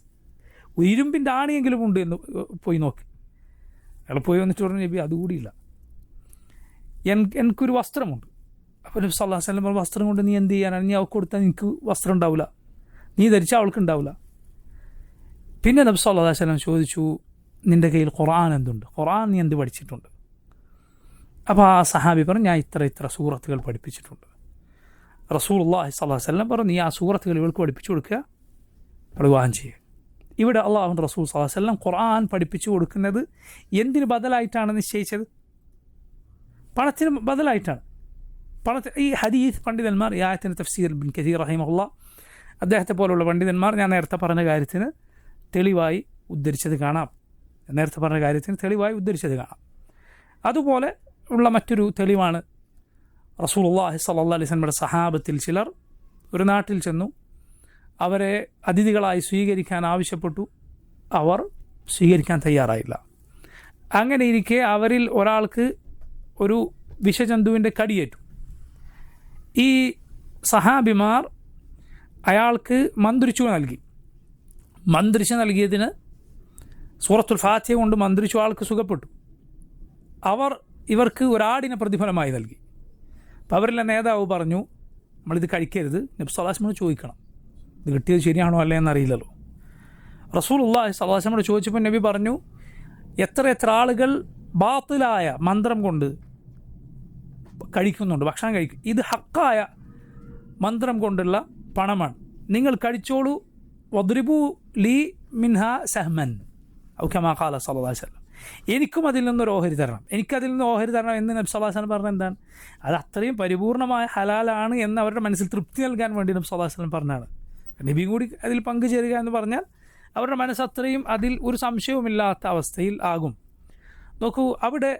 ഒരു ഇരുമ്പിൻ്റെ ആണിയെങ്കിലും ഉണ്ട് എന്ന് പോയി നോക്ക്. അയാൾ പോയി വന്നിട്ട് പറഞ്ഞു, നബി അതുകൂടിയില്ല. എനിക്കൊരു വസ്ത്രമുണ്ട്. അപ്പോൾ നബി സല്ലല്ലാഹു അലൈഹി വസല്ലം പറഞ്ഞു, വസ്ത്രം കൊണ്ട് നീ എന്ത് ചെയ്യാനാണ്? നീ അവൾക്ക് കൊടുത്താൽ നിനക്ക് വസ്ത്രം ഉണ്ടാവില്ല, നീ ധരിച്ചാൽ അവൾക്ക് ഉണ്ടാവില്ല. പിന്നെ നബി സല്ലല്ലാഹു അലൈഹി വസല്ലം ചോദിച്ചു, നിൻ്റെ കയ്യിൽ ഖുർആൻ എന്തുണ്ട്? ഖുർആൻ നീ എന്ത് പഠിച്ചിട്ടുണ്ട്? അപ്പോൾ ആ സഹാബി പറഞ്ഞു, ഞാൻ ഇത്ര സൂറത്തുകൾ പഠിപ്പിച്ചിട്ടുണ്ട്. റസൂലുള്ളാഹി സ്വല്ലല്ലാഹു അലൈഹി വസല്ലം പറഞ്ഞു, നീ ആ സൂറത്തുകൾ ഇവൾക്ക് പഠിപ്പിച്ചു കൊടുക്കുക, വിവാഹം ചെയ്യുക. ഇവിടെ അള്ളാഹുവിൻ്റെ റസൂൽ സ്വല്ലല്ലാഹു അലൈഹി വസല്ലം ഖുർആൻ പഠിപ്പിച്ചു കൊടുക്കുന്നത് എന്തിന് ബദലായിട്ടാണ് നിശ്ചയിച്ചത്? പണത്തിന് ബദലായിട്ടാണ്. ഈ ഹദീസ് പണ്ഡിതന്മാർ, ഈ ആയത്തിന് തഫ്സീർ ഇബ്ൻ കസീർ റഹിമഹുല്ലാഹ് അദ്ദേഹത്തെ പോലുള്ള പണ്ഡിതന്മാർ ഞാൻ നേരത്തെ പറഞ്ഞ കാര്യത്തിന് തെളിവായി ഉദ്ധരിച്ചത് കാണാം. അതുപോലെ ഉള്ള മറ്റൊരു തെളിവാണ് റസൂലുള്ളാഹി സ്വല്ലല്ലാഹു അലൈഹി വസല്ലമയുടെ സഹാബത്തിൽ ചിലർ ഒരു നാട്ടിൽ ചെന്നു, അവരെ അതിഥികളായി സ്വീകരിക്കാൻ ആവശ്യപ്പെട്ടു. അവർ സ്വീകരിക്കാൻ തയ്യാറായില്ല. അങ്ങനെ ഇരിക്കെ അവരിൽ ഒരാൾക്ക് ഒരു വിഷജന്തുവിൻ്റെ കടിയേറ്റു. ഈ സഹാബിമാർ അയാൾക്ക് മന്ത്രിച്ചു നൽകിയതിന് സൂറത്തുൽ ഫാത്തിഹ കൊണ്ട് മന്ത്രിച്ചു, ആൾക്ക് സുഖപ്പെട്ടു. ഇവർക്ക് ഒരാടിനെ പ്രതിഫലമായി നൽകി. അപ്പോൾ അവരിലെ നേതാവ് പറഞ്ഞു, നമ്മളിത് കഴിക്കരുത്, നബി സല്ലല്ലാഹു അലൈഹി വസല്ലം ചോദിക്കണം, ഇത് കിട്ടിയത് ശരിയാണോ അല്ലേ എന്നറിയില്ലല്ലോ. റസൂലുള്ളാഹി സ്വല്ലല്ലാഹു അലൈഹി വസല്ലം ചോദിച്ചപ്പോൾ നബി പറഞ്ഞു, എത്ര ആളുകൾ ബാത്തിലായ മന്ത്രം കൊണ്ട് കഴിക്കുന്നുണ്ട്, ഭക്ഷണം കഴിക്കും. ഇത് ഹക്കായ മന്ത്രം കൊണ്ടുള്ള പണമാണ്, നിങ്ങൾ കഴിച്ചോളൂ. വദ്രിബു ലീ മിൻഹ സഹ്മൻ ഔ കമാ ഖാല സല്ലല്ലാഹു അലൈഹി വസല്ലം. എനിക്കും അതിൽ നിന്നൊരു ഓഹരി തരണം, എനിക്കതിൽ നിന്ന് ഓഹരി തരണം എന്ന് നബി സല്ലല്ലാഹു അലൈഹി വസല്ലം പറഞ്ഞത് എന്താണ്? അത് അത്രയും പരിപൂർണമായ ഹലാലാണ് എന്ന് അവരുടെ മനസ്സിൽ തൃപ്തി നൽകാൻ വേണ്ടി നബി സല്ലല്ലാഹു അലൈഹി വസല്ലം പറഞ്ഞാണ്. നബിയും കൂടി അതിൽ പങ്കുചേരുക എന്ന് പറഞ്ഞാൽ അവരുടെ മനസ്സ് അത്രയും അതിൽ ഒരു സംശയവുമില്ലാത്ത അവസ്ഥയിൽ ആകും. നോക്കൂ, അവിടെ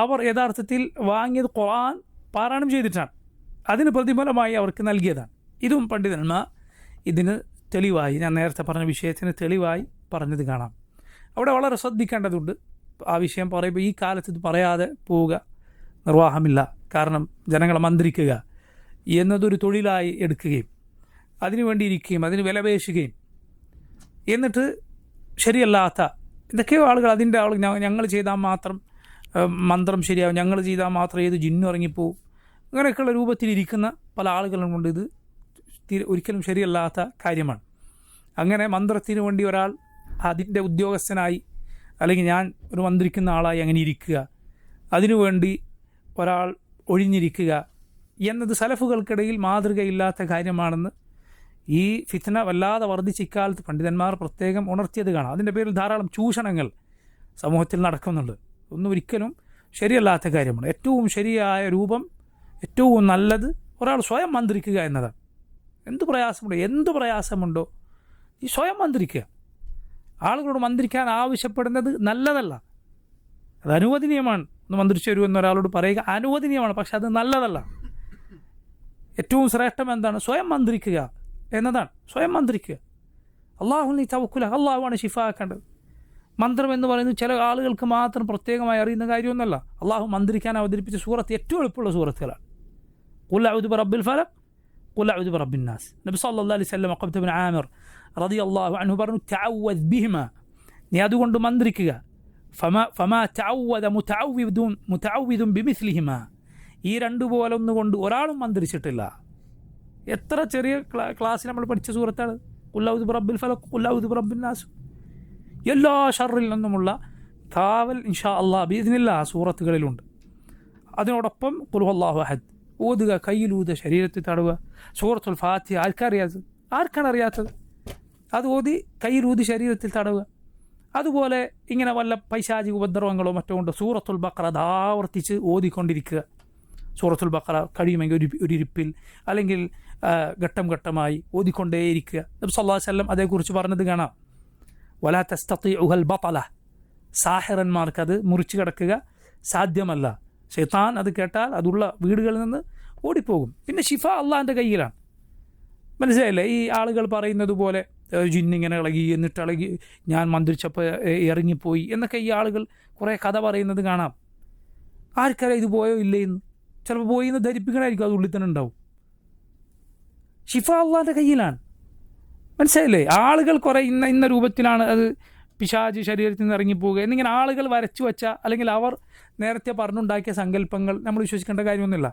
അവർ യഥാർത്ഥത്തിൽ വാങ്ങിയത് ഖുർആൻ പാരായണം ചെയ്തിട്ടാണ്. അതിന് പ്രതിഫലമായി അവർക്ക് നൽകിയതാണ്. ഇതും പണ്ഡിതന്മാർ ഇതിന് തെളിവായി, ഞാൻ നേരത്തെ പറഞ്ഞ വിഷയത്തിന് തെളിവായി പറഞ്ഞത് കാണാം. അവിടെ വളരെ ശ്രദ്ധിക്കേണ്ടതുണ്ട്. ആ വിഷയം പറയുമ്പോൾ ഈ കാലത്ത് ഇത് പറയാതെ പോവുക നിർവാഹമില്ല. കാരണം ജനങ്ങളെ മന്ത്രിക്കുക എന്നതൊരു തൊഴിലായി എടുക്കുകയും അതിനു വേണ്ടി ഇരിക്കുകയും അതിന് വിലപേശുകയും എന്നിട്ട് ശരിയല്ലാത്ത എന്തൊക്കെയോ ആളുകൾ അതിൻ്റെ ഞങ്ങൾ ചെയ്താൽ മാത്രം മന്ത്രം ശരിയാവും, ഞങ്ങൾ ചെയ്താൽ മാത്രം ഏത് ജിന്നു ഇറങ്ങിപ്പോവും, അങ്ങനെയൊക്കെയുള്ള രൂപത്തിലിരിക്കുന്ന പല ആളുകളും കൊണ്ട് ഇത് ഒരിക്കലും ശരിയല്ലാത്ത കാര്യമാണ്. അങ്ങനെ മന്ത്രത്തിന് വേണ്ടി ഒരാൾ അതിൻ്റെ ഉദ്യോഗസ്ഥനായി അല്ലെങ്കിൽ ഞാൻ ഒരു മന്ത്രിക്കുന്ന ആളായി അങ്ങനെ ഇരിക്കുക, അതിനുവേണ്ടി ഒരാൾ ഒഴിഞ്ഞിരിക്കുക എന്നത് സലഫുകൾക്കിടയിൽ മാതൃകയില്ലാത്ത കാര്യമാണെന്ന് ഈ ഫിത്ന വല്ലാതെ വർദ്ധിച്ച ഇക്കാലത്ത് പണ്ഡിതന്മാർ പ്രത്യേകം ഉണർത്തിയത് കാണാം. അതിൻ്റെ പേരിൽ ധാരാളം ചൂഷണങ്ങൾ സമൂഹത്തിൽ നടക്കുന്നുണ്ട്. ഒന്നും ഒരിക്കലും ശരിയല്ലാത്ത കാര്യമാണ്. ഏറ്റവും ശരിയായ രൂപം, ഏറ്റവും നല്ലത് ഒരാൾ സ്വയം മന്ത്രിക്കുക എന്നതാണ്. എന്ത് പ്രയാസമുണ്ടോ ഈ സ്വയം മന്ത്രിക്കുക. ആളുകളോട് മന്ത്രിക്കാൻ ആവശ്യപ്പെടുന്നത് നല്ലതല്ല, അത് അനുവദനീയമാണ്. ഒന്ന് മന്ത്രിച്ചു തരൂ എന്നൊരാളോട് പറയുക അനുവദനീയമാണ്, പക്ഷെ അത് നല്ലതല്ല. ഏറ്റവും ശ്രേഷ്ഠം എന്താണ്? സ്വയം മന്ത്രിക്കുക എന്നതാണ്. സ്വയം മന്ത്രിക്കുക. അള്ളാഹുവിനെ തവക്കുല, അള്ളാഹുവാണ് ശിഫ ആക്കേണ്ടത്. മന്ത്രം എന്ന് പറയുന്നത് ചില ആളുകൾക്ക് മാത്രം പ്രത്യേകമായി അറിയുന്ന കാര്യമൊന്നുമല്ല. അള്ളാഹു മന്ത്രിക്കാൻ അവതരിപ്പിച്ച സൂറത്ത് ഏറ്റവും എളുപ്പമുള്ള സൂറത്തുകളാണ്. ഖുൽ അഊദു ബിറബ്ബിൽ ഫലഖ്, ഖുൽ അഊദു ബിറബ്ബിൻ നാസ്. നബി സല്ലല്ലാഹു അലൈഹി വസല്ലം ഖബ്ത ബിൻ ആമിർ റളിയല്ലാഹു അൻഹു പറഞ്ഞു, തഅവദ് ബിഹിമാ, നീ അതുകൊണ്ട് മന്ത്രിക്കുക. ഫമാ തഅവദ മുതഅവ്വിദുൻ ബിമിസ്ലിഹിമാ, ഈ രണ്ടു പോലെ ഒന്നുകൊണ്ട് ഒരാളും മന്ത്രിച്ചിട്ടില്ല. എത്ര ചെറിയ ക്ലാസ്സിൽ നമ്മൾ പഠിച്ച സൂറത്താണ് ഖുൽ അഊദു ബിറബ്ബിൽ ഫലഖ്, ഖുൽ അഊദു ബിറബ്ബിൻ നാസ്. എല്ലാ ഷർറിൽ നിന്നുമുള്ള കാവൽ ഇൻഷാ അല്ലാഹ് ബിഇദ്നില്ലാഹ് സൂറത്തുകളിലുണ്ട്. അതിനോടൊപ്പം ഖുൽ ഹുവല്ലാഹു അഹദ് ഓതുക, കയ്യിലൂതുക, ശരീരത്തിൽ തടവുക. സൂറത്തുൽ ഫാത്തിഹ ആർക്കാണ് അറിയാത്തത്? അത് ഓതി കയ്യിലൂതി ശരീരത്തിൽ തടവുക. അതുപോലെ ഇങ്ങനെ വല്ല പൈശാചിക ഉപദ്രവങ്ങളോ മറ്റോ കൊണ്ട് സൂറത്തുൽ ബഖറ അത് ആവർത്തിച്ച് ഓതിക്കൊണ്ടിരിക്കുക. സൂറത്തുൽ ബഖറ കഴിയുമെങ്കിൽ ഒരു ഇരിപ്പിൽ അല്ലെങ്കിൽ ഘട്ടം ഘട്ടമായി ഓതിക്കൊണ്ടേയിരിക്കുക. നബി സല്ലല്ലാഹു അലൈഹി വസല്ലം അതേക്കുറിച്ച് പറഞ്ഞത് കാണാം. വലാ തസ്തതിഉൽ ബതല, സാഹിറന്മാർക്കത് മുറിച്ചു കിടക്കുക സാധ്യമല്ല. ശൈത്താൻ അത് കേട്ടാൽ അതുള്ള വീടുകളിൽ നിന്ന് ഓടിപ്പോകും. പിന്നെ ഷിഫ അള്ളാഹിൻ്റെ കയ്യിലാണ്. മനസ്സിലായില്ലേ? ഈ ആളുകൾ പറയുന്നത് പോലെ ജിന്നിങ്ങനെ ഇളകി, എന്നിട്ട് ഇളകി ഞാൻ മന്ത്രിച്ചപ്പോൾ ഇറങ്ങിപ്പോയി എന്നൊക്കെ ഈ ആളുകൾ കുറേ കഥ പറയുന്നത് കാണാം. ആർക്കറിയാം ഇത് പോയോ ഇല്ലേ എന്ന്? ചിലപ്പോൾ പോയി എന്ന് ധരിപ്പിക്കണമായിരിക്കും, അത് ഉള്ളിൽ തന്നെ ഉണ്ടാവും. ഷിഫ അള്ളാഹിൻ്റെ കയ്യിലാണ്. മനസ്സിലായില്ലേ? ആളുകൾ കുറേ ഇന്ന രൂപത്തിലാണ് അത് പിശാച് ശരീരത്തിൽ നിന്ന് ഇറങ്ങിപ്പോവുക എന്നിങ്ങനെ ആളുകൾ വരച്ചു വെച്ച അല്ലെങ്കിൽ അവർ നേരത്തെ പറഞ്ഞുണ്ടാക്കിയ സങ്കല്പങ്ങൾ നമ്മൾ വിശ്വസിക്കേണ്ട കാര്യമൊന്നുമില്ല.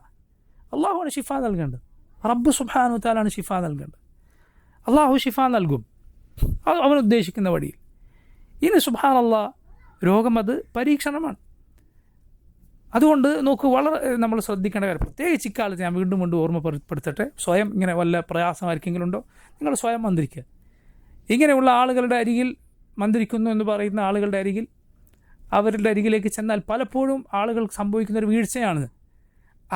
അള്ളാഹുവാണ് ഷിഫ നൽകേണ്ടത്. റബ്ബ് സുബ്ഹാനഹു വ തആലയാണ് ഷിഫ നൽകേണ്ടത്. അള്ളാഹു ഷിഫ നൽകും അവൻ ഉദ്ദേശിക്കുന്ന വഴിയിൽ. ഇനി സുബ്ഹാനല്ലാഹ് രോഗം അത് പരീക്ഷണമാണ്. അതുകൊണ്ട് നോക്കൂ, വളരെ നമ്മൾ ശ്രദ്ധിക്കേണ്ട കാര്യം, പ്രത്യേകിച്ച് ഇക്കാലത്ത് ഞാൻ വീണ്ടും ഓർമ്മപ്പെടുത്തട്ടെ, സ്വയം ഇങ്ങനെ വല്ല പ്രയാസം ആർക്കെങ്കിലും ഉണ്ടോ, നിങ്ങൾ സ്വയം മന്ത്രിക്കുക. ഇങ്ങനെയുള്ള ആളുകളുടെ അരികിൽ മന്ത്രിക്കുന്നു എന്ന് പറയുന്ന ആളുകളുടെ അരികിൽ അവരുടെ അരികിലേക്ക് ചെന്നാൽ പലപ്പോഴും ആളുകൾക്ക് സംഭവിക്കുന്നൊരു വീഴ്ചയാണ്.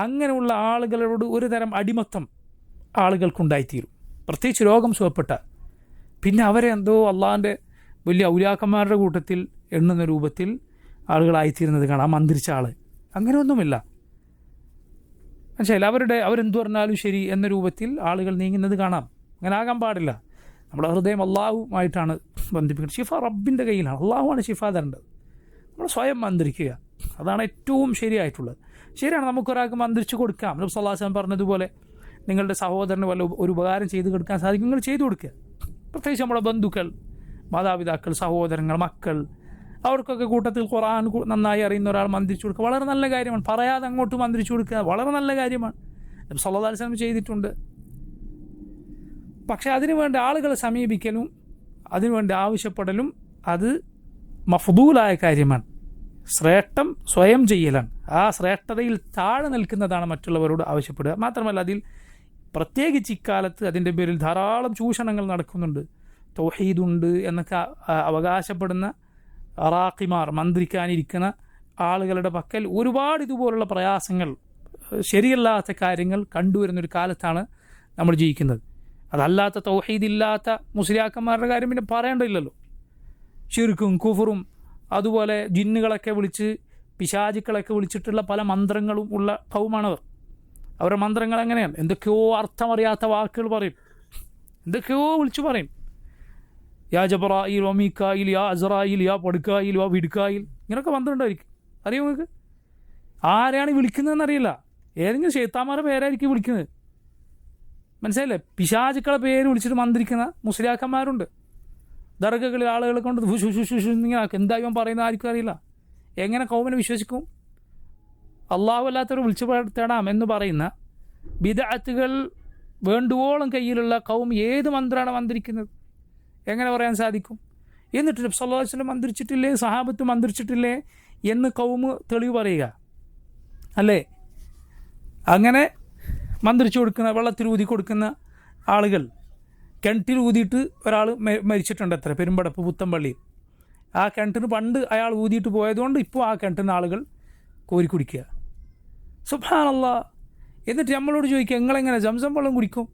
അങ്ങനെയുള്ള ആളുകളോട് ഒരു തരം അടിമത്തം ആളുകൾക്കുണ്ടായിത്തീരും. പ്രത്യേകിച്ച് രോഗം സുഖപ്പെട്ടാൽ പിന്നെ അവരെ എന്തോ അള്ളാഹിൻ്റെ വലിയ ഔലിയാക്കന്മാരുടെ കൂട്ടത്തിൽ എണ്ണുന്ന രൂപത്തിൽ ആളുകളായിത്തീരുന്നത് കാണാം. മന്ത്രിച്ച ആൾ അങ്ങനെയൊന്നുമില്ല. മനസ്സിലായില്ല? അവരെന്തു പറഞ്ഞാലും ശരി എന്ന രൂപത്തിൽ ആളുകൾ നീങ്ങുന്നത് കാണാം. അങ്ങനെ ആകാൻ പാടില്ല. നമ്മുടെ ഹൃദയം അള്ളാഹുമായിട്ടാണ് ബന്ധിപ്പിക്കുന്നത്. ഷിഫ റബ്ബിൻ്റെ കയ്യിലാണ്. അള്ളാഹുവാണ് ഷിഫ തരേണ്ടത്. നമ്മൾ സ്വയം മന്ത്രിക്കുക, അതാണ് ഏറ്റവും ശരിയായിട്ടുള്ളത്. ശരിയാണ്, നമുക്കൊരാൾക്ക് മന്ത്രിച്ചു കൊടുക്കാം. നബി സല്ലല്ലാഹു അലൈഹി വസല്ലം പറഞ്ഞതുപോലെ നിങ്ങളുടെ സഹോദരന് വല്ല ഒരു ഉപകാരം ചെയ്തു കൊടുക്കാൻ സാധിക്കും, നിങ്ങൾ ചെയ്തു കൊടുക്കുക. പ്രത്യേകിച്ച് നമ്മുടെ ബന്ധുക്കൾ, മാതാപിതാക്കൾ, സഹോദരങ്ങൾ, മക്കൾ, അവർക്കൊക്കെ കൂട്ടത്തിൽ ഖുർആൻ നന്നായി അറിയുന്ന ഒരാൾ മന്ത്രിച്ചു കൊടുക്കുക വളരെ നല്ല കാര്യമാണ്. പറയാതെ അങ്ങോട്ട് മന്ത്രിച്ചു കൊടുക്കുക വളരെ നല്ല കാര്യമാണ്. നബി സല്ലല്ലാഹു അലൈഹി വസല്ലം ചെയ്തിട്ടുണ്ട്. പക്ഷേ അതിനുവേണ്ടി ആളുകളെ സമീപിക്കലും അതിനുവേണ്ടി ആവശ്യപ്പെടലും അത് മഫ്ദൂലായ കാര്യമാണ്. ശ്രേഷ്ഠം സ്വയം ചെയ്യലാണ്. ആ ശ്രേഷ്ഠതയിൽ താഴെ നിൽക്കുന്നതാണ് മറ്റുള്ളവരോട് ആവശ്യപ്പെടുക. മാത്രമല്ല അതിൽ പ്രത്യേകിച്ച് ഇക്കാലത്ത് അതിൻ്റെ പേരിൽ ധാരാളം ചൂഷണങ്ങൾ നടക്കുന്നുണ്ട്. തൗഹീദുണ്ട് എന്നൊക്കെ അവകാശപ്പെടുന്ന അറാഖിമാർ, മന്ത്രിക്കാനിരിക്കുന്ന ആളുകളുടെ പക്കൽ ഒരുപാട് ഇതുപോലുള്ള പ്രയാസങ്ങൾ, ശരിയല്ലാത്ത കാര്യങ്ങൾ കണ്ടുവരുന്നൊരു കാലത്താണ് നമ്മൾ ജീവിക്കുന്നത്. അതല്ലാത്ത തൗഹീദില്ലാത്ത മുസ്ലിയാക്കന്മാരുടെ കാര്യം പിന്നെ പറയേണ്ടതില്ലല്ലോ. ശിർക്കും കുഫറും അതുപോലെ ജിന്നുകളൊക്കെ വിളിച്ച് പിശാചുക്കളൊക്കെ വിളിച്ചിട്ടുള്ള പല മന്ത്രങ്ങളും ഉള്ള കൗമാണവർ. അവരുടെ മന്ത്രങ്ങൾ എങ്ങനെയാണ്? എന്തൊക്കെയോ അർത്ഥമറിയാത്ത വാക്കുകൾ പറയും, എന്തൊക്കെയോ വിളിച്ചു പറയും. യാ ജബ്രായിൽ, വ മീകായിൽ, യാ അസ്റായിൽ, യാ പടുക്കായിൽ, വാ വിടുക്കായിൽ, ഇങ്ങനെയൊക്കെ മന്ത്രമുണ്ടായിരിക്കും. അറിയാമോ നിങ്ങൾക്ക്? ആരെയാണ് വിളിക്കുന്നതെന്ന് അറിയില്ല. ഏതെങ്കിലും ശൈത്താന്മാരുടെ പേരായിരിക്കും വിളിക്കുന്നത്. മനസ്സിലായില്ലേ? പിശാചുക്കളെ പേര് വിളിച്ചിട്ട് മന്ത്രിക്കുന്ന മുസ്ലിയാക്കന്മാരുണ്ട്. ദർഗകളിൽ ആളുകളെ കൊണ്ട് ഇങ്ങനെ എന്താ ഇവൻ പറയുന്നത് ആർക്കും അറിയില്ല. എങ്ങനെ കൗമിനെ വിശ്വസിക്കും? അള്ളാഹു അല്ലാത്തവർ വിളിച്ചു തേടാം എന്ന് പറയുന്ന ബിദ്അത്തുകൾ വേണ്ടുവോളം കയ്യിലുള്ള കൗം ഏത് മന്ത്രമാണ് മന്ത്രിക്കുന്നത്? എങ്ങനെ പറയാൻ സാധിക്കും? എന്നിട്ട് നബി സല്ലല്ലാഹു അലൈഹി വസല്ലം മന്ത്രിച്ചിട്ടില്ലേ, സഹാബത്ത് മന്ത്രിച്ചിട്ടില്ലേ എന്ന് കൗമ് തെളിവ് പറയുക അല്ലേ? അങ്ങനെ മന്ത്രിച്ചു കൊടുക്കുന്ന, വെള്ളത്തിൽ ഊതി കൊടുക്കുന്ന ആളുകൾ, കിണറ്റിൽ ഊതിയിട്ട് ഒരാൾ മരിച്ചിട്ടുണ്ട് എത്ര, പെരുമ്പടപ്പ് പുത്തമ്പള്ളിയിൽ. ആ കിണറ്റിന് പണ്ട് അയാൾ ഊതിയിട്ട് പോയതുകൊണ്ട് ഇപ്പോൾ ആ കിണറ്റിന് ആളുകൾ കോരി കുടിക്കുക. സുബ്ഹാനല്ലാഹ്. എന്നിട്ട് നമ്മളോട് ചോദിക്കുക, നിങ്ങളെങ്ങനെ സംസം വെള്ളം കുടിക്കും?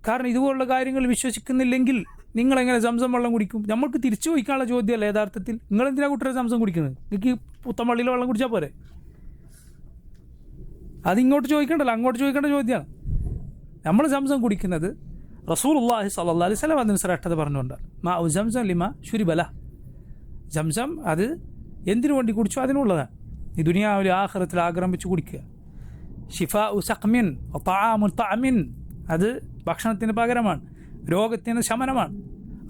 കാരണം ഇതുപോലുള്ള കാര്യങ്ങൾ വിശ്വസിക്കുന്നില്ലെങ്കിൽ നിങ്ങളെങ്ങനെ സംസം വെള്ളം കുടിക്കും? നമ്മൾക്ക് തിരിച്ചു ചോദിക്കാനുള്ള ചോദ്യമല്ല യഥാർത്ഥത്തിൽ. നിങ്ങളെന്തിനാ കുട്ടിയുടെ സംസം കുടിക്കുന്നത്? നിങ്ങൾക്ക് പുത്തമ്പള്ളിയിലെ വെള്ളം കുടിച്ചാൽ പോരെ? അതിങ്ങോട്ട് ചോദിക്കേണ്ടല്ലോ, അങ്ങോട്ട് ചോദിക്കേണ്ട ചോദ്യമാണ്. നമ്മൾ സംസം കുടിക്കുന്നത് റസൂലുള്ളാഹി സ്വല്ലല്ലാഹു അലൈഹി വസല്ലം അതിന് ശ്രേഷ്ഠത പറഞ്ഞുകൊണ്ടാണ്. മാ ഉ സംസം ലിമാ ശുരിബല. സംസം അത് എന്തിനു വേണ്ടി കുടിച്ചോ അതിനുള്ളതാണ്. ഈ ദുനിയാവിൽ ആഖിറത്തിൽ ആഗ്രഹിച്ച് കുടിക്കുക. ഷിഫാ ഉ സഖ്മിൻ തആമു തഅമിൻ, അത് ഭക്ഷണത്തിന് പകരമാണ്, രോഗത്തിന് ശമനമാണ്.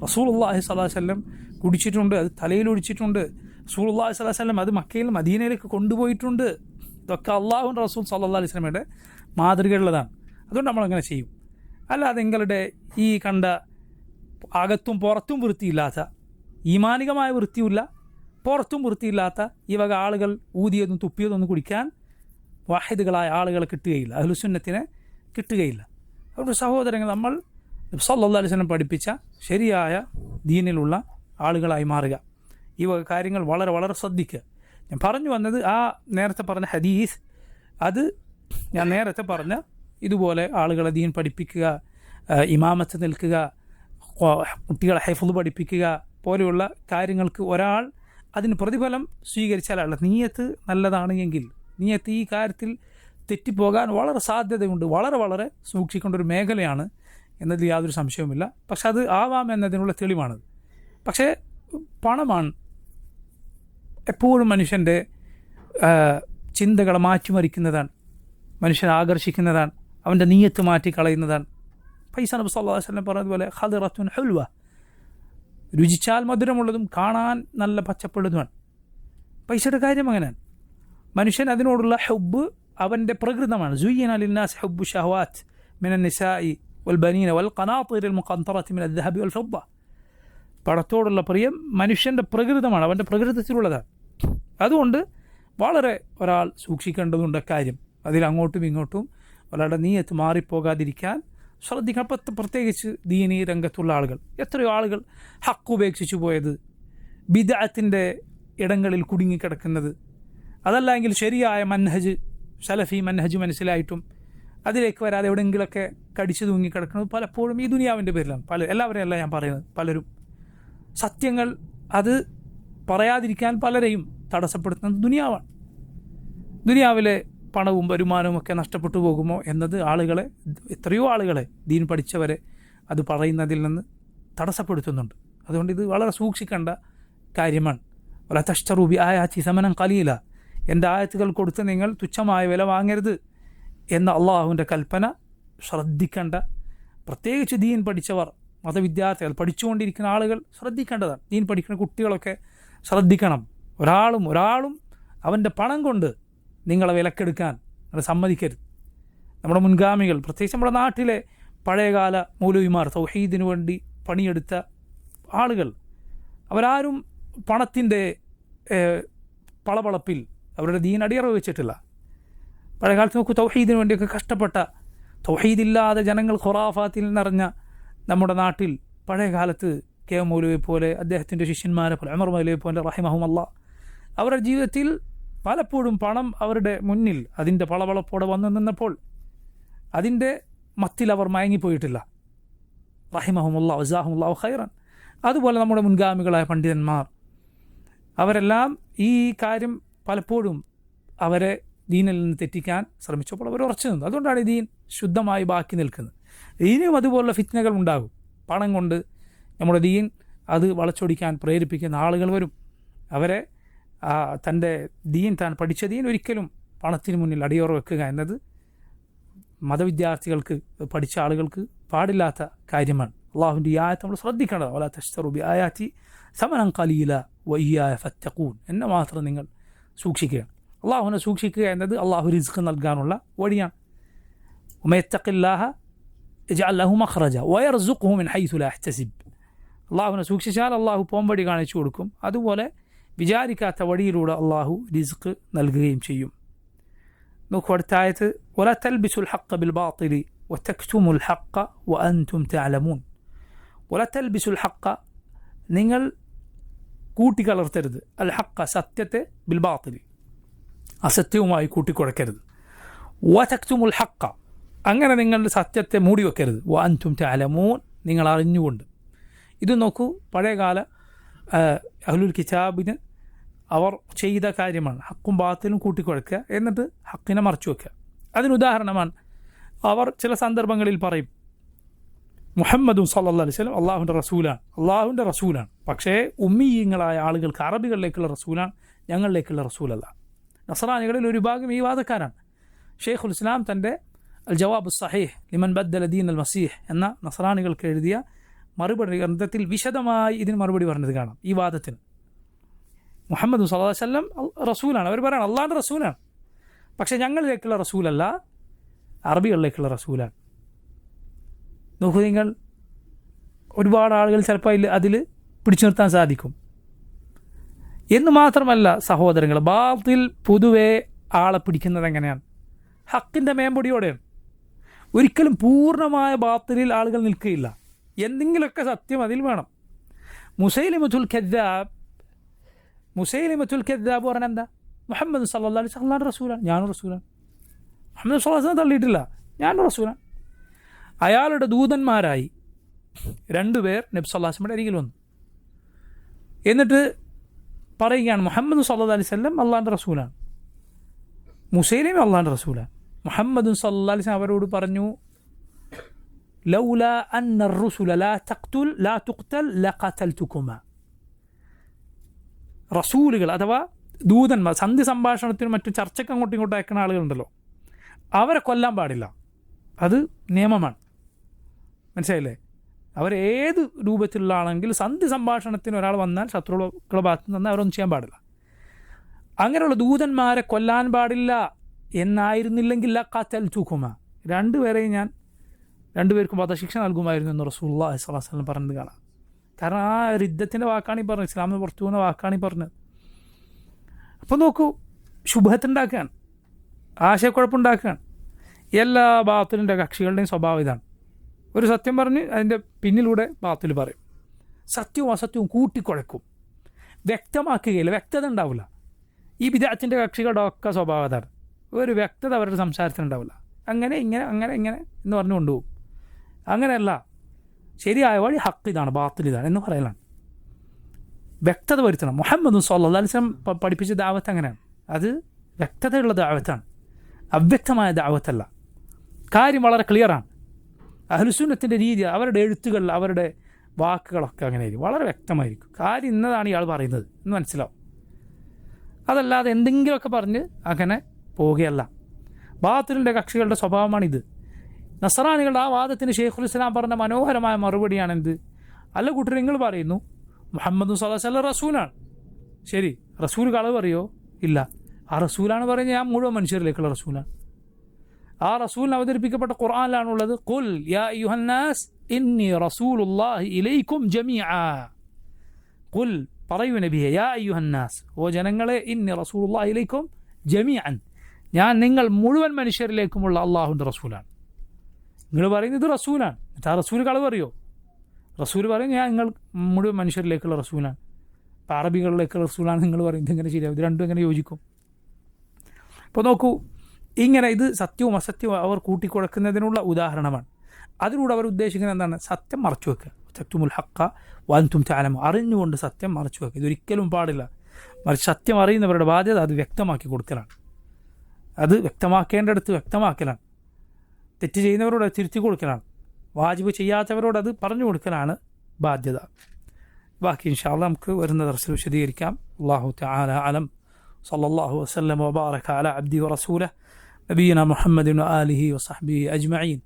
റസൂലുള്ളാഹി സ്വല്ലല്ലാഹു അലൈഹി വസല്ലം കുടിച്ചിട്ടുണ്ട്, അത് തലയിലൊഴിച്ചിട്ടുണ്ട്. റസൂലുള്ളാഹി സ്വല്ലല്ലാഹു അലൈഹി വസല്ലം അത് മക്കയിൽ മദീനയിലേക്ക് കൊണ്ടുപോയിട്ടുണ്ട്. ഇതൊക്കെ അള്ളാഹുവിൻ്റെ റസൂൽ സ്വല്ലല്ലാഹു അലൈഹി വസല്ലമയുടെ മാതൃകയുള്ളതാണ്. അതുകൊണ്ട് നമ്മളങ്ങനെ ചെയ്യും. അല്ലാതെ നിങ്ങളുടെ ഈ കണ്ട അകത്തും പുറത്തും വൃത്തിയില്ലാത്ത, ഈമാനികമായ വൃത്തിയില്ല, പുറത്തും വൃത്തിയില്ലാത്ത ഈ വക ആളുകൾ ഊതിയതും തുപ്പിയതൊന്നും കുടിക്കാൻ വാഹിദുകളായ ആളുകളെ കിട്ടുകയില്ല, അഹ്ലുസുന്നത്തിനെ കിട്ടുകയില്ല. അതുകൊണ്ട് സഹോദരങ്ങൾ, നമ്മൾ സല്ലല്ലാഹു അലൈഹി വസല്ലം പഠിപ്പിച്ച ശരിയായ ദീനിലുള്ള ആളുകളായി മാറുക. ഈ വക കാര്യങ്ങൾ വളരെ വളരെ ശ്രദ്ധിക്കുക. ഞാൻ പറഞ്ഞു വന്നത്, ആ നേരത്തെ പറഞ്ഞ ഹദീസ്, അത് ഞാൻ നേരത്തെ പറഞ്ഞ ഇതുപോലെ ആളുകളെ ദീൻ പഠിപ്പിക്കുക, ഇമാമത്ത് നിൽക്കുക, കുട്ടികളെ ഹൈഫുള് പഠിപ്പിക്കുക പോലെയുള്ള കാര്യങ്ങൾക്ക് ഒരാൾ അതിന് പ്രതിഫലം സ്വീകരിച്ചാലുള്ള നീയത്ത് നല്ലതാണ് എങ്കിൽ, നീയത്ത് ഈ കാര്യത്തിൽ തെറ്റിപ്പോകാൻ വളരെ സാധ്യതയുണ്ട്. വളരെ വളരെ സൂക്ഷിക്കേണ്ട ഒരു മേഖലയാണ് എന്നതിൽ യാതൊരു സംശയവുമില്ല. പക്ഷെ അത് ആവാം എന്നതിനുള്ള തെളിവാണ്. പക്ഷേ പണമാണ് എപ്പോഴും മനുഷ്യൻ്റെ ചിന്തകളെ മാറ്റിമറിക്കുന്നതാണ്, മനുഷ്യനെ ആകർഷിക്കുന്നതാണ്, അവൻ്റെ നീയത്ത് മാറ്റിക്കളയുന്നതാണ്. പൈസ നബി സല്ലല്ലാഹു അലൈഹി വസല്ലം പറഞ്ഞതുപോലെ ഖദിറത്തുൻ ഹുൽവ, രുചിച്ചാൽ മധുരമുള്ളതും കാണാൻ നല്ല പച്ചപ്പുള്ളതുമാണ്. പൈസയുടെ കാര്യം അങ്ങനെയാണ്. മനുഷ്യൻ അതിനോടുള്ള ഹുബ്ബ് അവൻ്റെ പ്രകൃതമാണ്. സുയ്യിന ലിന്നാസ് ഹുബ്ബു ശഹവാത്ത് മിനൻ നിസാഇ വൽ ബനീന വൽ ഖനാതിറിൽ മുഖന്തറത്തി മിനൽ ദഹബി വൽ ഫിദ്ദ. പണത്തോടുള്ള പ്രിയം മനുഷ്യൻ്റെ പ്രകൃതമാണ്, അവൻ്റെ പ്രകൃതത്തിലുള്ളതാണ്. അതുകൊണ്ട് വളരെ ഒരാൾ സൂക്ഷിക്കേണ്ടതുണ്ട് കാര്യം. അതിലങ്ങോട്ടും ഇങ്ങോട്ടും ഒരാളുടെ നീയത്ത് മാറിപ്പോകാതിരിക്കാൻ ശ്രദ്ധിക്കണം. പ്രത്യേകിച്ച് ദീനീ രംഗത്തുള്ള ആളുകൾ, എത്രയോ ആളുകൾ ഹക്ക് ഉപേക്ഷിച്ചു പോയത്, ബിദ്അത്തിൻ്റെ ഇടങ്ങളിൽ കുടുങ്ങിക്കിടക്കുന്നത്, അതല്ലെങ്കിൽ ശരിയായ മൻഹജ്, സലഫി മൻഹജ് മനസ്സിലായിട്ടും അതിലേക്ക് വരാതെ എവിടെയെങ്കിലുമൊക്കെ കടിച്ചു തൂങ്ങിക്കിടക്കുന്നത് പലപ്പോഴും ഈ ദുനിയാവിൻ്റെ പേരിലാണ്. എല്ലാവരെയും അല്ല ഞാൻ പറയുന്നത്, പലരും സത്യങ്ങൾ അത് പറയാതിരിക്കാൻ പലരെയും തടസ്സപ്പെടുത്തുന്നത് ദുനിയാവാണ്. ദുനിയാവിലെ പണവും വരുമാനവും ഒക്കെ നഷ്ടപ്പെട്ടു പോകുമോ എന്നത് ആളുകളെ, എത്രയോ ആളുകളെ, ദീൻ പഠിച്ചവരെ അത് പറയുന്നതിൽ നിന്ന് തടസ്സപ്പെടുത്തുന്നുണ്ട്. അതുകൊണ്ട് ഇത് വളരെ സൂക്ഷിക്കേണ്ട കാര്യമാണ്. വല തശ്തറൂ ബി ആയാതി സമനൻ ഖലീല, എൻ്റെ ആയത്തുകൾ കൊടുത്ത് നിങ്ങൾ തുച്ഛമായ വില വാങ്ങരുത് എന്ന അള്ളാഹുവിൻ്റെ കൽപ്പന ശ്രദ്ധിക്കേണ്ട, പ്രത്യേകിച്ച് ദീൻ പഠിച്ചവർ, മതവിദ്യാർത്ഥികൾ, പഠിച്ചുകൊണ്ടിരിക്കുന്ന ആളുകൾ ശ്രദ്ധിക്കേണ്ടതാണ്. ദീൻ പഠിക്കുന്ന കുട്ടികളൊക്കെ ശ്രദ്ധിക്കണം. ഒരാളും അവൻ്റെ പണം കൊണ്ട് നിങ്ങളെ വിലക്കെടുക്കാൻ അത് സമ്മതിക്കരുത്. നമ്മുടെ മുൻഗാമികൾ, പ്രത്യേകിച്ച് നമ്മുടെ നാട്ടിലെ പഴയകാല മൗലവിമാർ, തൗഹീദിനു വേണ്ടി പണിയെടുത്ത ആളുകൾ, അവരാരും പണത്തിൻ്റെ പളപളപ്പിൽ അവരുടെ ദീൻ അടിയറവ് വെച്ചിട്ടില്ല. പഴയകാലത്ത് നോക്കൂ, തൗഹീദിനു വേണ്ടിയൊക്കെ കഷ്ടപ്പെട്ട, തൗഹീദില്ലാതെ ജനങ്ങൾ ഖുറാഫാത്തിൽ നിറഞ്ഞ നമ്മുടെ നാട്ടിൽ പഴയ കാലത്ത് കെ മൗലവിയെ പോലെ, അദ്ദേഹത്തിൻ്റെ ശിഷ്യന്മാരെ പോലെ, ഉമർ മൗലവിയെ പോലെ റഹിമഹുമല്ലാ, അവരുടെ ജീവിതത്തിൽ പലപ്പോഴും പണം അവരുടെ മുന്നിൽ അതിൻ്റെ പളവളപ്പോടെ വന്നു നിന്നപ്പോൾ അതിൻ്റെ മത്തിൽ അവർ മയങ്ങിപ്പോയിട്ടില്ല. റഹിമഹുമുല്ലാ വജസാഹുമുല്ലാഹു ഖൈറൻ. അതുപോലെ നമ്മുടെ മുൻഗാമികളായ പണ്ഡിതന്മാർ, അവരെല്ലാം ഈ കാര്യം പലപ്പോഴും അവരെ ദീനിൽ നിന്ന് തെറ്റിക്കാൻ ശ്രമിച്ചപ്പോൾ അവർ ഉറച്ചു നിന്നു. അതുകൊണ്ടാണ് ഈ ദീൻ ശുദ്ധമായി ബാക്കി നിൽക്കുന്നത്. ഇനിയും അതുപോലുള്ള ഫിത്നകൾ ഉണ്ടാകും. പണം കൊണ്ട് നമ്മുടെ ദീൻ അത് വളച്ചൊടിക്കാൻ പ്രേരിപ്പിക്കുന്ന ആളുകൾ വരും. അവരെ തൻ്റെ ദീൻ, താൻ പഠിച്ച ദീൻ ഒരിക്കലും പണത്തിന് മുന്നിൽ അടിയോറ വെക്കുക എന്നത് മതവിദ്യാർത്ഥികൾക്ക്, പഠിച്ച ആളുകൾക്ക് പാടില്ലാത്ത കാര്യമാണ്. അള്ളാഹുവിൻ്റെ ഈ ആയത്ത് നമ്മൾ ശ്രദ്ധിക്കേണ്ടത്. വലാ തശ്തറൂ ബി ആയാതി സമനൻ ഖലീല വഇയ്യായ ഫത്തഖൂൻ, എന്നെ മാത്രം നിങ്ങൾ സൂക്ഷിക്കുക. അള്ളാഹുവിനെ സൂക്ഷിക്കുക എന്നത് അള്ളാഹു റിസ്ക് നൽകാനുള്ള വഴിയാണ്. വമയത്തഖില്ലാഹ യജ്അൽ ലഹു മഖ്റജ വയർസുഖുഹു മിൻ ഹൈസു ലാ യഹ്തസിബ്. അള്ളാഹുവിനെ സൂക്ഷിച്ചാൽ അള്ളാഹു പോംവഴി കാണിച്ചു കൊടുക്കും. അതുപോലെ വിചാരിക്കാത്ത വഴിയിലൂടെ അള്ളാഹു റിസ്ക് നൽകുകയും ചെയ്യും. നോക്കൂ അടുത്ത ആയത്ത്, വലാ തൽബിസുൽ ഹഖ്ഖ ബിൽ ബാത്തിലി വതക്തുമുൽ ഹഖ്ഖ വഅൻതും തഅലമൂൻ. വലാ തൽബിസുൽ ഹഖ്ഖ, നിങ്ങൾ കൂട്ടിക്കലർത്തരുത്, അൽ ഹഖ്ഖ സത്യത്തെ, ബിൽ ബാത്തിലി അസത്യവുമായി കൂട്ടിക്കുഴക്കരുത്. വതക്തുമുൽ ഹഖ്ഖ, അങ്ങനെ നിങ്ങൾ സത്യത്തെ മൂടി വെക്കരുത്. വഅൻതും തഅലമൂൻ, നിങ്ങൾ അറിഞ്ഞുകൊണ്ട്. ഇത് നോക്കൂ, പഴയകാല അഹ്ലുൽ കിതാബിന് അവർ ചെയ്ത കാര്യമാണ്. ഹക്കും ബാത്തിലും കൂട്ടിക്കുഴക്കുക, എന്നിട്ട് ഹക്കിനെ മറച്ചു വെക്കുക. അതിനുദാഹരണമാണ് അവർ ചില സന്ദർഭങ്ങളിൽ പറയും മുഹമ്മദും സല്ലല്ലാഹു അലൈഹി വസല്ലം അള്ളാഹുവിൻ്റെ റസൂലാണ്. പക്ഷേ ഉമ്മീയങ്ങളായ ആളുകൾക്ക് അറബികളിലേക്കുള്ള റസൂലാണ്, ഞങ്ങളിലേക്കുള്ള റസൂലല്ല. നസ്രാനികളിൽ ഒരു ഭാഗം ഈ വാദക്കാരാണ്. ഷെയ്ഖുൽ ഇസ്ലാം തൻ്റെ അൽ ജവാബ് സഹീഹ് ലിമൻ ബദ്ദല ദീൻ അൽ മസീഹ് എന്ന നസ്രാനികൾക്ക് എഴുതിയ മറുപടി ഗ്രന്ഥത്തിൽ വിശദമായി ഇതിന് മറുപടി പറഞ്ഞത് കാണാം. ഈ വാദത്തിന് മുഹമ്മദ് സല്ലല്ലാഹു അലൈഹി വസല്ലം റസൂലാണ്, അവർ പറയണം അള്ളാഹുവിൻ്റെ റസൂലാണ്, പക്ഷേ ഞങ്ങളിലേക്കുള്ള റസൂലല്ല, അറബികളിലേക്കുള്ള റസൂലാണ്. നോക്കൂ നിങ്ങൾ, ഒരുപാട് ആളുകൾ ചിലപ്പോൾ അതിൽ പിടിച്ചു നിർത്താൻ സാധിക്കും. എന്ന് മാത്രമല്ല സഹോദരങ്ങൾ, ബാത്തിൽ പൊതുവെ ആളെ പിടിക്കുന്നത് എങ്ങനെയാണ്? ഹക്കിൻ്റെ മേമ്പൊടിയോടെയാണ്. ഒരിക്കലും പൂർണ്ണമായ ബാത്തിലിൽ ആളുകൾ നിൽക്കുകയില്ല. എന്തെങ്കിലുമൊക്കെ സത്യം അതിൽ വേണം. മുസൈലിമത്തുൽ കദ്ദാബ് പറഞ്ഞാൽ എന്താ? മുഹമ്മദ് സല്ലല്ലാഹു അലൈഹി വസല്ലം റസൂലാണ്, ഞാനും റസൂലാണ്. മുഹമ്മദ് സല്ലല്ലാഹു അലൈഹി വസല്ലം തള്ളിയിട്ടില്ല, ഞാനും റസൂലാണ്. അയാളുടെ ദൂതന്മാരായി 2 പേർ നബി സല്ലല്ലാഹു അലൈഹി വസല്ലമയുടെ അരികിൽ വന്നു. എന്നിട്ട് പറയുകയാണ് മുഹമ്മദ് സല്ലല്ലാഹു അലൈഹി വസല്ലം അള്ളാഹിൻ്റെ റസൂലാണ്, മുസൈലിമ അള്ളാഹിൻ്റെ റസൂലാണ്. മുഹമ്മദ് സല്ലല്ലാഹു അലൈഹി വസല്ലം അവരോട് പറഞ്ഞു, ലൗല അന്ന الرسل لا تقتل لقتلتكما. റസൂലുകൾ അഥവാ ദൂതന്മാർ സന്ധി സംഭാഷണത്തിനും മറ്റു ചർച്ചയ്ക്ക് അങ്ങോട്ടും ഇങ്ങോട്ടും അയക്കുന്ന ആളുകളുണ്ടല്ലോ, അവരെ കൊല്ലാൻ പാടില്ല. അത് നിയമമാണ്, മനസ്സിലായില്ലേ? അവരേത് രൂപത്തിലുള്ള ആണെങ്കിൽ സന്ധി സംഭാഷണത്തിന് ഒരാൾ വന്നാൽ ശത്രുക്കളുടെ ഭാഗത്ത് നിന്ന് അവരൊന്നും ചെയ്യാൻ പാടില്ല. അങ്ങനെയുള്ള ദൂതന്മാരെ കൊല്ലാൻ പാടില്ല എന്നായിരുന്നില്ലെങ്കിൽ ലഖതൽതുകുമ, 2 പേരെയും ഞാൻ 2 പേർക്കും വധശിക്ഷ നൽകുമായിരുന്നു എന്ന് റസൂലുള്ളാഹി സ്വല്ലല്ലാഹു അലൈഹി വസല്ലം പറഞ്ഞത് കാണാം. കാരണം ആ രിദ്ദത്തിൻ്റെ വാക്കാണ് ഈ പറഞ്ഞത്, ഇസ്ലാമിന് പുറത്തു പോകുന്ന വാക്കാണ് ഈ പറഞ്ഞത്. അപ്പോൾ നോക്കൂ, ശുഭത്തുണ്ടാക്കുകയാണ്, ആശയക്കുഴപ്പമുണ്ടാക്കുകയാണ്. എല്ലാ ബാത്തിലിൻ്റെ കക്ഷികളുടെയും സ്വഭാവം ഇതാണ്. ഒരു സത്യം പറഞ്ഞ് അതിൻ്റെ പിന്നിലൂടെ ബാത്തിൽ പറയും, സത്യവും അസത്യവും കൂട്ടിക്കുഴക്കും, വ്യക്തമാക്കുകയില്ല, വ്യക്തത ഉണ്ടാവില്ല. ഈ ബിദ്അത്തിൻ്റെ കക്ഷികളുടെ ഒക്കെ സ്വഭാവം അതാണ്. ഒരു വ്യക്തത അവരുടെ സംസാരത്തിനുണ്ടാവില്ല. അങ്ങനെ ഇങ്ങനെ എന്ന് പറഞ്ഞു കൊണ്ടുപോകും. അങ്ങനെയല്ല, ശരിയായ വഴി ഹക്ക് ഇതാണ്, ബാത്തിൽ ഇതാണ് എന്ന് പറയലാണ്. വ്യക്തത വരുത്തണം. മുഹമ്മദ് സല്ലല്ലാഹു അലൈഹി വസല്ലം പഠിപ്പിച്ച ദഅവത്ത് അങ്ങനെയാണ്. അത് വ്യക്തതയുള്ള ദഅവത്താണ്, അവ്യക്തമായ ദഅവത്തല്ല. കാര്യം വളരെ ക്ലിയറാണ്. അഹ്ലുസുന്നത്തിൻ്റെ രീതി, അവരുടെ എഴുത്തുകൾ, അവരുടെ വാക്കുകളൊക്കെ അങ്ങനെയായിരിക്കും, വളരെ വ്യക്തമായിരിക്കും. കാര്യം ഇന്നതാണ് ഇയാൾ പറയുന്നത് എന്ന് മനസ്സിലാവും. അതല്ലാതെ എന്തെങ്കിലുമൊക്കെ പറഞ്ഞ് അങ്ങനെ പോവുകയല്ല. ബാത്തിലിൻ്റെ കക്ഷികളുടെ സ്വഭാവമാണിത്. നസ്രാനികളുടെ ആ വാദത്തിന് ഷെയ്ഖുൽ ഇസ്ലാം പറഞ്ഞ മനോഹരമായ മറുപടിയാണെന്ത്? അല്ല കൂട്ടർ, നിങ്ങൾ പറയുന്നു മുഹമ്മദ് സല്ലല്ലാഹു അലൈഹി വസല്ലം റസൂലാണ്, ശരി, റസൂൽ കളവ് പറയോ? ഇല്ല. ആ റസൂലാണ് പറയുന്നത് ഞാൻ മുഴുവൻ മനുഷ്യരിലേക്കുള്ള റസൂലാണ്. ആ റസൂലിന് അവതരിപ്പിക്കപ്പെട്ട ഖുർആനിലാണുള്ളത്, ഖുൽ യാ അയ്യുഹന്നാസ് ഇന്നി റസൂലുള്ളാഹി ഇലൈക്കും ജമീഅ. ഖുൽ, പറയൂ നബിയെ, യാ അയ്യുഹന്നാസ്, ഓ ജനങ്ങളെ, ഇന്നി റസൂലുള്ളാഹി ഇലൈക്കും ജമീഅൻ, ഞാൻ നിങ്ങൾ മുഴുവൻ മനുഷ്യരിലേക്കുമുള്ള അള്ളാഹുവിൻ്റെ റസൂലാണ്. നിങ്ങൾ പറയുന്നത് ഇത് റസൂലാണ്, എന്നിട്ട് ആ റസൂൽ കളവ് പറയോ? റസൂൽ പറയും ഞാൻ നിങ്ങൾ മുഴുവൻ മനുഷ്യരിലേക്കുള്ള റസൂലാണ്. ഇപ്പോൾ അറബികളിലേക്കുള്ള റസൂലാണ് നിങ്ങൾ പറയുന്നത്, എങ്ങനെ ശരിയാവും? ഇത് രണ്ടും എങ്ങനെ യോജിക്കും? ഇപ്പോൾ നോക്കൂ, ഇങ്ങനെ ഇത് സത്യവും അസത്യവും അവർ കൂട്ടിക്കുഴക്കുന്നതിനുള്ള ഉദാഹരണമാണ്. അതിലൂടെ അവർ ഉദ്ദേശിക്കുന്നത് എന്താണ്? സത്യം മറച്ചു വെക്കുക. തക്തുമുൽ ഹഖ്ഖ വഅൻതും തഅലമൂൻ, അറിഞ്ഞുകൊണ്ട് സത്യം മറച്ചു വെക്കുക. ഇതൊരിക്കലും പാടില്ല. മറിച്ച് സത്യം അറിയുന്നവരുടെ ബാധ്യത അത് വ്യക്തമാക്കി കൊടുക്കലാണ്. അത് വ്യക്തമാക്കേണ്ടടുത്ത് വ്യക്തമാക്കലാണ്. തെറ്റ് ചെയ്യുന്നവരോട് അത് തിരുത്തി കൊടുക്കലാണ്. വാജിബ് ചെയ്യാത്തവരോട് അത് പറഞ്ഞു കൊടുക്കലാണ് ബാധ്യത. ബാക്കി ഇൻഷാ അല്ലാഹ് നമുക്ക് വരുന്ന ദർസിൽ വിശദീകരിക്കാം. അല്ലാഹു തആല അലം. സല്ലല്ലാഹു വസല്ലം വബാറക അലാ അബ്ദി വറസൂലിഹി നബിയിനാ മുഹമ്മദിൻ വആലിഹി വസഹ്ബിഹി അജ്മഈൻ.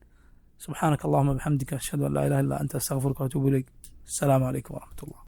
സുബ്ഹാനക അല്ലാഹുമ്മ വബിഹംദിക അഷ്ഹദു അൻ ലാ ഇലാഹ ഇല്ലാ അൻത അസ്തഗ്ഫിറുക വഅതൂബു ഇലൈക്. അസ്സലാമു അലൈക്കും വറഹ്മത്തുള്ളാഹി.